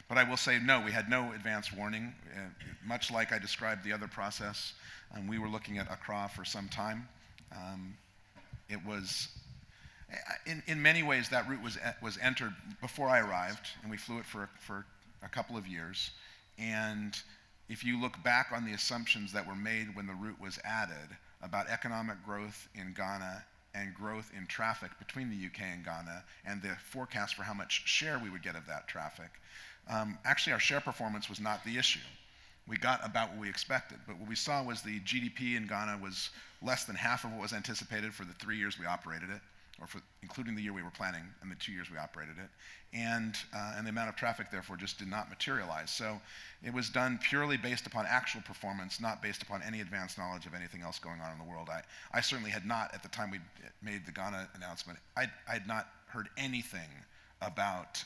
But I will say, no, we had no advance warning. Much like I described the other process, we were looking at Accra for some time. It was, in many ways, that route was entered before I arrived, and we flew it for a couple of years. And if you look back on the assumptions that were made when the route was added about economic growth in Ghana and growth in traffic between the UK and Ghana, and the forecast for how much share we would get of that traffic, actually our share performance was not the issue. We got about what we expected, but what we saw was the GDP in Ghana was less than half of what was anticipated for the 3 years we operated it, or including the year we were planning and the 2 years we operated it, and the amount of traffic therefore just did not materialize. So it was done purely based upon actual performance, not based upon any advanced knowledge of anything else going on in the world. I certainly had not, at the time we made the Ghana announcement, I had not heard anything about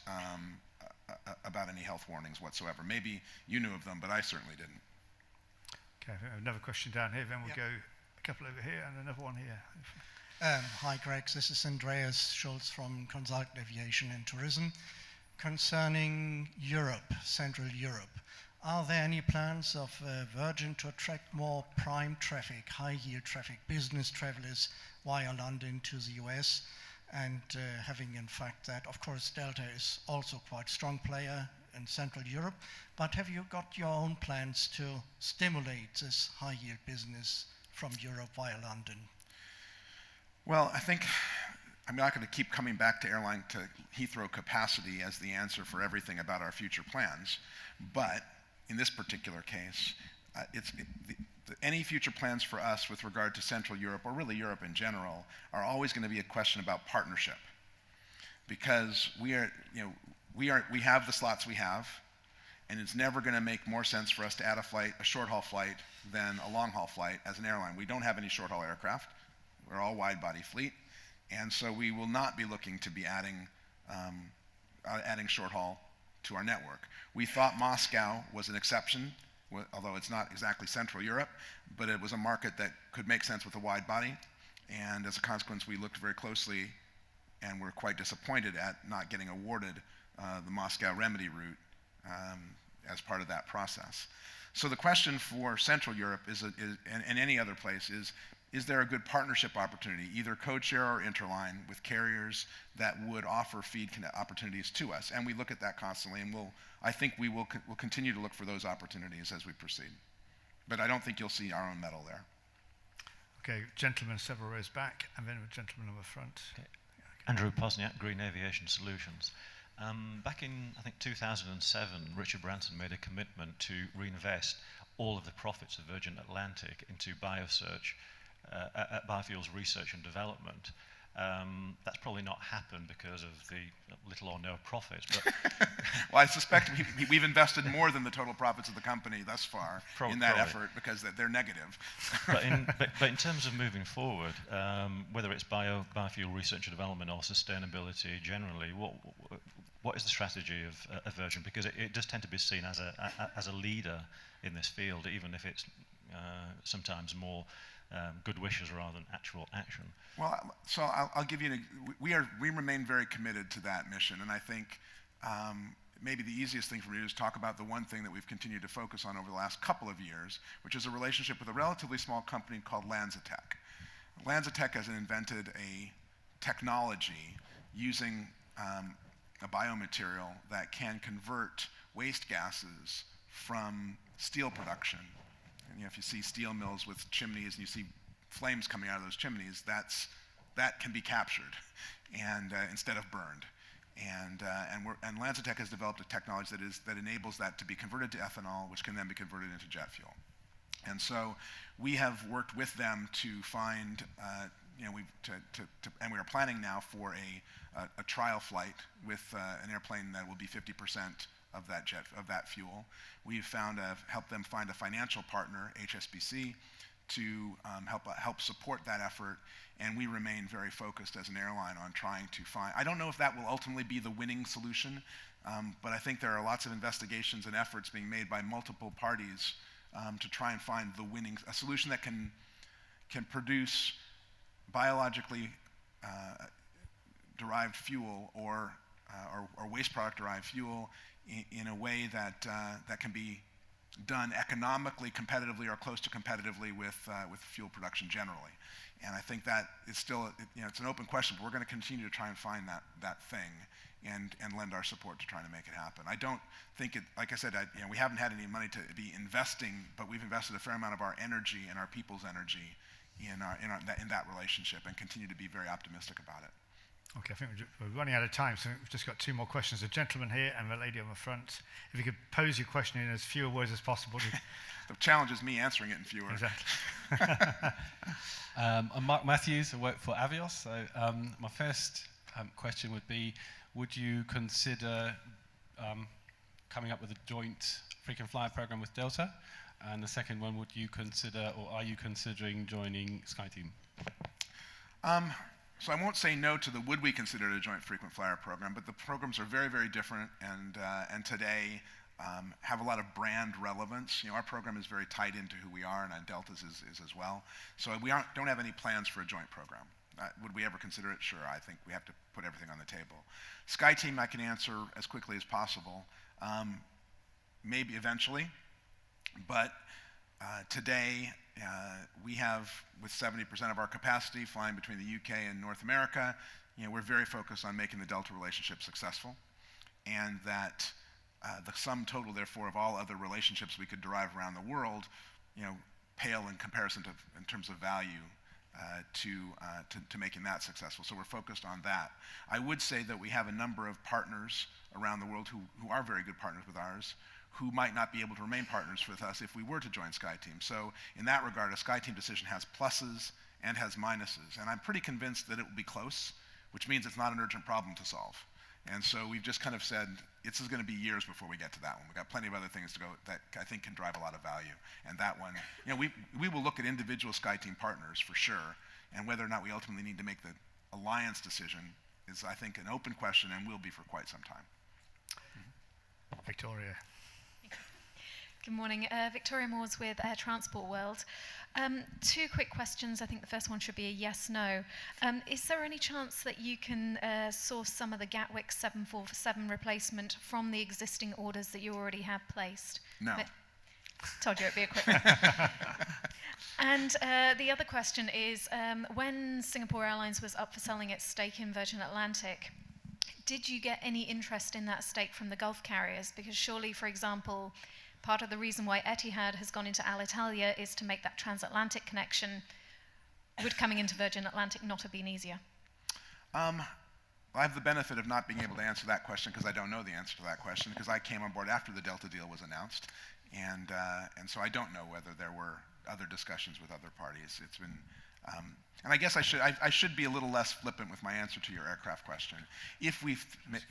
any health warnings whatsoever. Maybe you knew of them, but I certainly didn't. Okay, another question down here, then we'll go a couple over here and another one here. Hi, Greg. This is Andreas Schulz from Consultant Aviation and Tourism. Concerning Europe, Central Europe, are there any plans of Virgin to attract more prime traffic, high-yield traffic, business travelers via London to the US? And having in fact that, of course, Delta is also quite a strong player in Central Europe, but have you got your own plans to stimulate this high-yield business from Europe via London? Well, I think I'm not going to keep coming back to airline to Heathrow capacity as the answer for everything about our future plans, but in this particular case, any future plans for us with regard to Central Europe, or really Europe in general, are always going to be a question about partnership, because we have the slots we have, and it's never going to make more sense for us to add a short-haul flight than a long-haul flight as an airline. We don't have any short-haul aircraft. We're all wide-body fleet, and so we will not be looking to be adding short-haul to our network. We thought Moscow was an exception, although it's not exactly Central Europe, but it was a market that could make sense with a wide body, and as a consequence, we looked very closely and were quite disappointed at not getting awarded the Moscow remedy route as part of that process. So the question for Central Europe and any other place is there a good partnership opportunity, either code share or interline, with carriers that would offer feed opportunities to us? And we look at that constantly, and I think we'll continue to look for those opportunities as we proceed. But I don't think you'll see our own medal there. Okay, gentleman several rows back, and then a gentleman on the front. Okay. Andrew Posniak, Green Aviation Solutions. Back in, I think, 2007, Richard Branson made a commitment to reinvest all of the profits of Virgin Atlantic into biosearch, biofuels research and development. That's probably not happened because of the little or no profits. But well, I suspect we've invested more than the total profits of the company thus far in that effort, because they're negative. but in terms of moving forward, whether it's biofuel research and development or sustainability generally, what is the strategy of Virgin? Because it does tend to be seen as a leader in this field, even if it's sometimes more good wishes rather than actual action. Well, so I'll give you we remain very committed to that mission, and I think maybe the easiest thing for me to do is talk about the one thing that we've continued to focus on over the last couple of years, which is a relationship with a relatively small company called LanzaTech. LanzaTech has invented a technology using a biomaterial that can convert waste gases from steel production. And if you see steel mills with chimneys and you see flames coming out of those chimneys, that can be captured and instead of burned. And LanzaTech has developed a technology that enables that to be converted to ethanol, which can then be converted into jet fuel. And so we have worked with them to find, and we are planning now for a trial flight with an airplane that will be 50% of that fuel. We've helped them find a financial partner, HSBC, to help support that effort, and we remain very focused as an airline on trying to find. I don't know if that will ultimately be the winning solution, but I think there are lots of investigations and efforts being made by multiple parties to try and find a solution that can produce biologically derived fuel or waste product derived fuel in a way that can be done economically, competitively, or close to competitively with fuel production generally. And I think that is still, it's an open question, but we're going to continue to try and find that thing and lend our support to trying to make it happen. I don't think it, like I said, we haven't had any money to be investing, but we've invested a fair amount of our energy and our people's energy in that relationship and continue to be very optimistic about it. Okay, I think we're running out of time, so we've just got two more questions. A gentleman here and the lady on the front. If you could pose your question in as fewer words as possible. The challenge is me answering it in fewer. Exactly. I'm Mark Matthews. I work for Avios. So my first question would be, would you consider coming up with a joint frequent flyer program with Delta? And the second one, would you consider, or are you considering joining SkyTeam? So I won't say no to the would we consider it a joint frequent flyer program, but the programs are very, very different and today have a lot of brand relevance. Our program is very tied into who we are, and Delta's is as well. So we don't have any plans for a joint program. Would we ever consider it? Sure. I think we have to put everything on the table. SkyTeam I can answer as quickly as possible. Maybe eventually, but today we have, with 70% of our capacity flying between the UK and North America, we're very focused on making the Delta relationship successful, and that the sum total, therefore, of all other relationships we could derive around the world, pale in comparison in terms of value to making that successful. So we're focused on that. I would say that we have a number of partners around the world who are very good partners with ours, who might not be able to remain partners with us if we were to join SkyTeam. So in that regard, a SkyTeam decision has pluses and has minuses. And I'm pretty convinced that it will be close, which means it's not an urgent problem to solve. And so we've just kind of said, this is going to be years before we get to that one. We've got plenty of other things to go that I think can drive a lot of value. And that one, we will look at individual SkyTeam partners for sure, and whether or not we ultimately need to make the alliance decision is, I think, an open question and will be for quite some time. Victoria. Good morning. Victoria Moores with Air Transport World. Two quick questions. I think the first one should be a yes/no. Is there any chance that you can source some of the Gatwick 747 replacement from the existing orders that you already have placed? No. Told you it'd be a quick one. And the other question is, when Singapore Airlines was up for selling its stake in Virgin Atlantic, did you get any interest in that stake from the Gulf carriers? Because surely, for example, part of the reason why Etihad has gone into Alitalia is to make that transatlantic connection. Would coming into Virgin Atlantic not have been easier? I have the benefit of not being able to answer that question because I don't know the answer to that question, because I came on board after the Delta deal was announced, and so I don't know whether there were other discussions with other parties. It's been, and I guess I should be a little less flippant with my answer to your aircraft question. If we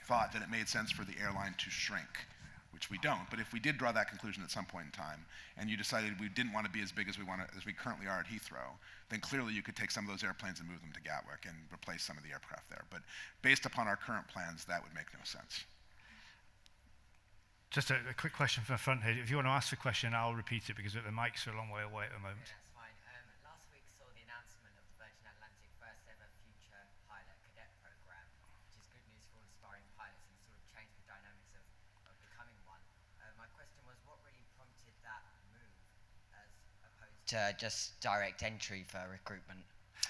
thought that it made sense for the airline to shrink, which we don't, but if we did draw that conclusion at some point in time, and you decided we didn't want to be as big as we currently are at Heathrow, then clearly you could take some of those airplanes and move them to Gatwick and replace some of the aircraft there. But based upon our current plans, that would make no sense. Just a quick question from the front here. If you want to ask the question, I'll repeat it because the mics are a long way away at the moment. That's fine. Last week saw the announcement of the Virgin Atlantic first ever future pilot cadet program, which is good news for all aspiring pilots and sort of changed the dynamics of becoming one. My question was, what really prompted that move as opposed to just direct entry for recruitment?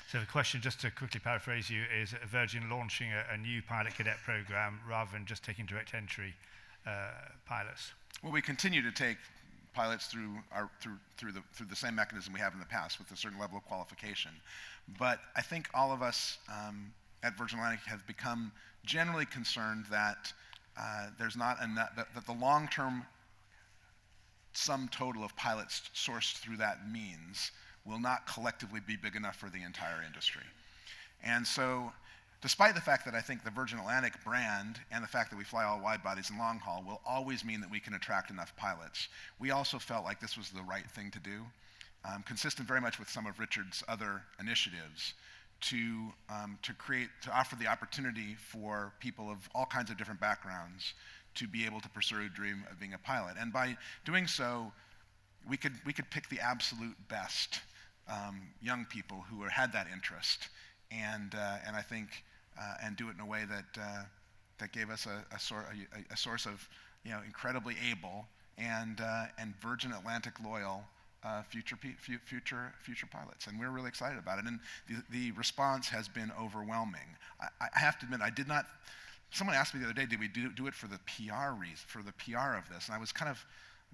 So the question, just to quickly paraphrase you, is Virgin launching a new pilot cadet program rather than just taking direct entry pilots? Well, we continue to take pilots through the same mechanism we have in the past with a certain level of qualification. But I think all of us at Virgin Atlantic have become generally concerned that there's not enough, that the long-term sum total of pilots sourced through that means will not collectively be big enough for the entire industry. And so, despite the fact that I think the Virgin Atlantic brand and the fact that we fly all wide bodies and long haul will always mean that we can attract enough pilots, we also felt like this was the right thing to do, consistent very much with some of Richard's other initiatives, to offer the opportunity for people of all kinds of different backgrounds to be able to pursue a dream of being a pilot. And by doing so, we could pick the absolute best young people who had that interest, and I think and do it in a way that gave us a source of incredibly able and Virgin Atlantic loyal future pilots, and we're really excited about it. And the response has been overwhelming. I have to admit, I did not. Someone asked me the other day, did we do it for the PR reason, for the PR of this? And I was kind of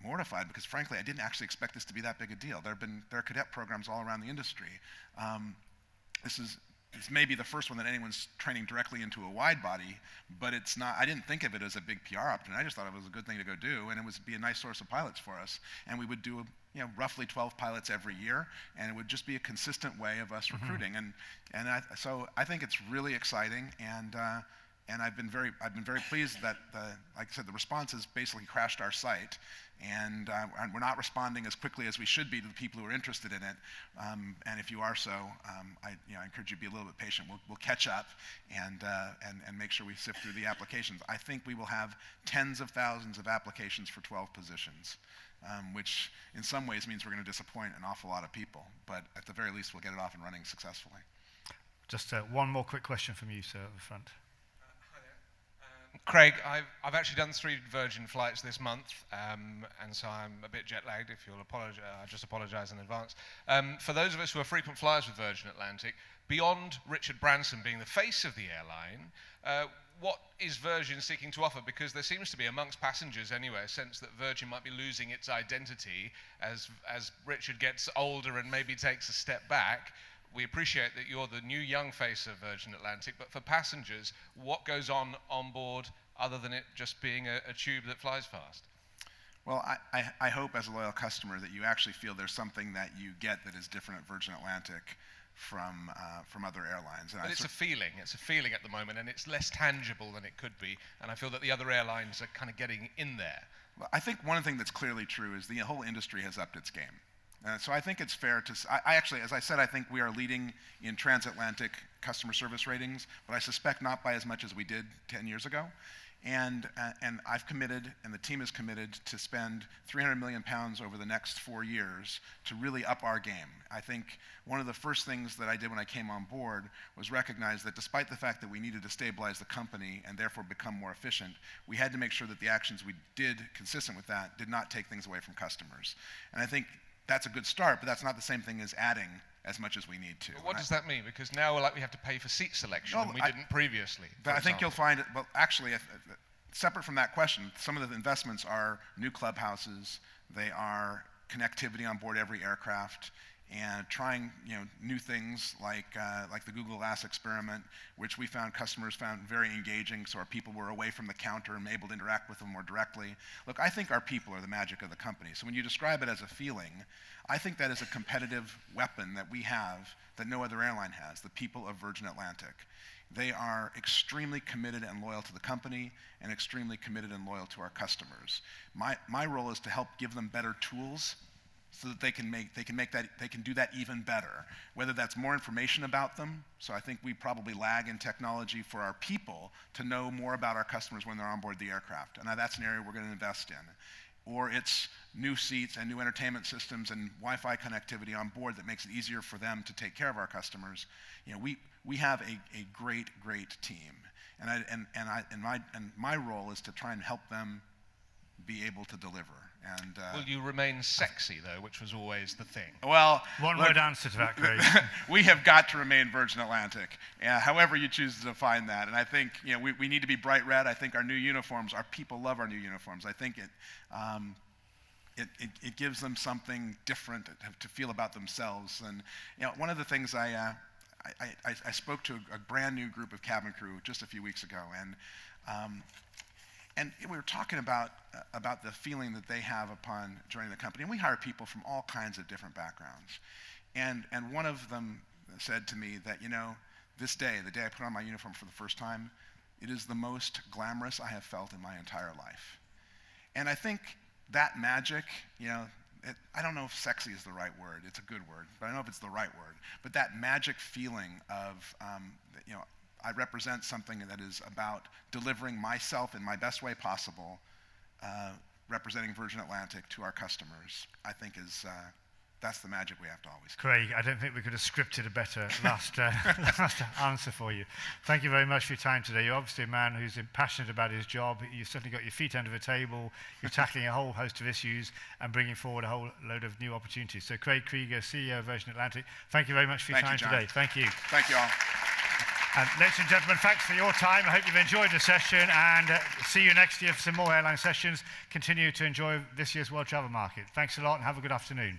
mortified because, frankly, I didn't actually expect this to be that big a deal. There are cadet programs all around the industry. It's maybe the first one that anyone's training directly into a wide body, but it's not. I didn't think of it as a big PR opportunity. I just thought it was a good thing to go do, and it would be a nice source of pilots for us. And we would do roughly 12 pilots every year, and it would just be a consistent way of us recruiting. So I think it's really exciting, and I've been very pleased that like I said, the response has basically crashed our site, and we're not responding as quickly as we should be to the people who are interested in it. And if you are so, I encourage you to be a little bit patient. We'll catch up and make sure we sift through the applications. I think we will have tens of thousands of applications for 12 positions, which in some ways means we're going to disappoint an awful lot of people. But at the very least, we'll get it off and running successfully. Just one more quick question from you, sir, at the front. Craig, I've actually done 3 Virgin flights this month, and so I'm a bit jet lagged. If you'll apologize, I just apologize in advance. For those of us who are frequent flyers with Virgin Atlantic, beyond Richard Branson being the face of the airline, what is Virgin seeking to offer? Because there seems to be amongst passengers anyway a sense that Virgin might be losing its identity as Richard gets older and maybe takes a step back. We appreciate that you're the new young face of Virgin Atlantic, but for passengers, what goes on board other than it just being a tube that flies fast? Well, I hope as a loyal customer that you actually feel there's something that you get that is different at Virgin Atlantic from other airlines. And but it's a feeling at the moment, and it's less tangible than it could be, and I feel that the other airlines are kind of getting in there. Well, I think one thing that's clearly true is the whole industry has upped its game. So I think it's fair to, I actually, as I said, I think we are leading in transatlantic customer service ratings, but I suspect not by as much as we did 10 years ago. And I've committed, and the team is committed, to spend £300 million over the next 4 years to really up our game. I think one of the first things that I did when I came on board was recognize that despite the fact that we needed to stabilize the company and therefore become more efficient, we had to make sure that the actions we did consistent with that did not take things away from customers. And I think that's a good start, but that's not the same thing as adding as much as we need to. But what does that mean? Because now we have to pay for seat selection, and we didn't previously. I think you'll find it, well, actually, separate from that question, some of the investments are new clubhouses, they are connectivity on board every aircraft, and trying new things like the Google Glass experiment, which we found customers found very engaging, so our people were away from the counter and able to interact with them more directly. Look, I think our people are the magic of the company. So when you describe it as a feeling, I think that is a competitive weapon that we have that no other airline has, the people of Virgin Atlantic. They are extremely committed and loyal to the company and extremely committed and loyal to our customers. My role is to help give them better tools so that they can do that even better. Whether that's more information about them, so I think we probably lag in technology for our people to know more about our customers when they're on board the aircraft, and that's an area we're going to invest in. Or it's new seats and new entertainment systems and Wi-Fi connectivity on board that makes it easier for them to take care of our customers. We have a great team, and my role is to try and help them be able to deliver. And, will you remain sexy, though, which was always the thing? Well, one-word answer to that, Craig. We have got to remain Virgin Atlantic, however you choose to define that. And I think we need to be bright red. I think our new uniforms, our people love our new uniforms. I think it gives them something different to feel about themselves. And one of the things I spoke to a brand new group of cabin crew just a few weeks ago, and we were talking about the feeling that they have upon joining the company. And we hire people from all kinds of different backgrounds. And one of them said to me that, this day, the day I put on my uniform for the first time, it is the most glamorous I have felt in my entire life. And I think that magic, I don't know if sexy is the right word. It's a good word, but I don't know if it's the right word. But that magic feeling of, I represent something that is about delivering myself in my best way possible, representing Virgin Atlantic to our customers, I think is, that's the magic we have to always keep. Craig, I don't think we could have scripted a better last answer for you. Thank you very much for your time today. You're obviously a man who's passionate about his job. You've certainly got your feet under the table. You're tackling a whole host of issues and bringing forward a whole load of new opportunities. So Craig Kreeger, CEO of Virgin Atlantic, thank you very much for your time today. Thank you. Thank you all. And ladies and gentlemen, thanks for your time. I hope you've enjoyed the session, and see you next year for some more airline sessions. Continue to enjoy this year's World Travel Market. Thanks a lot and have a good afternoon.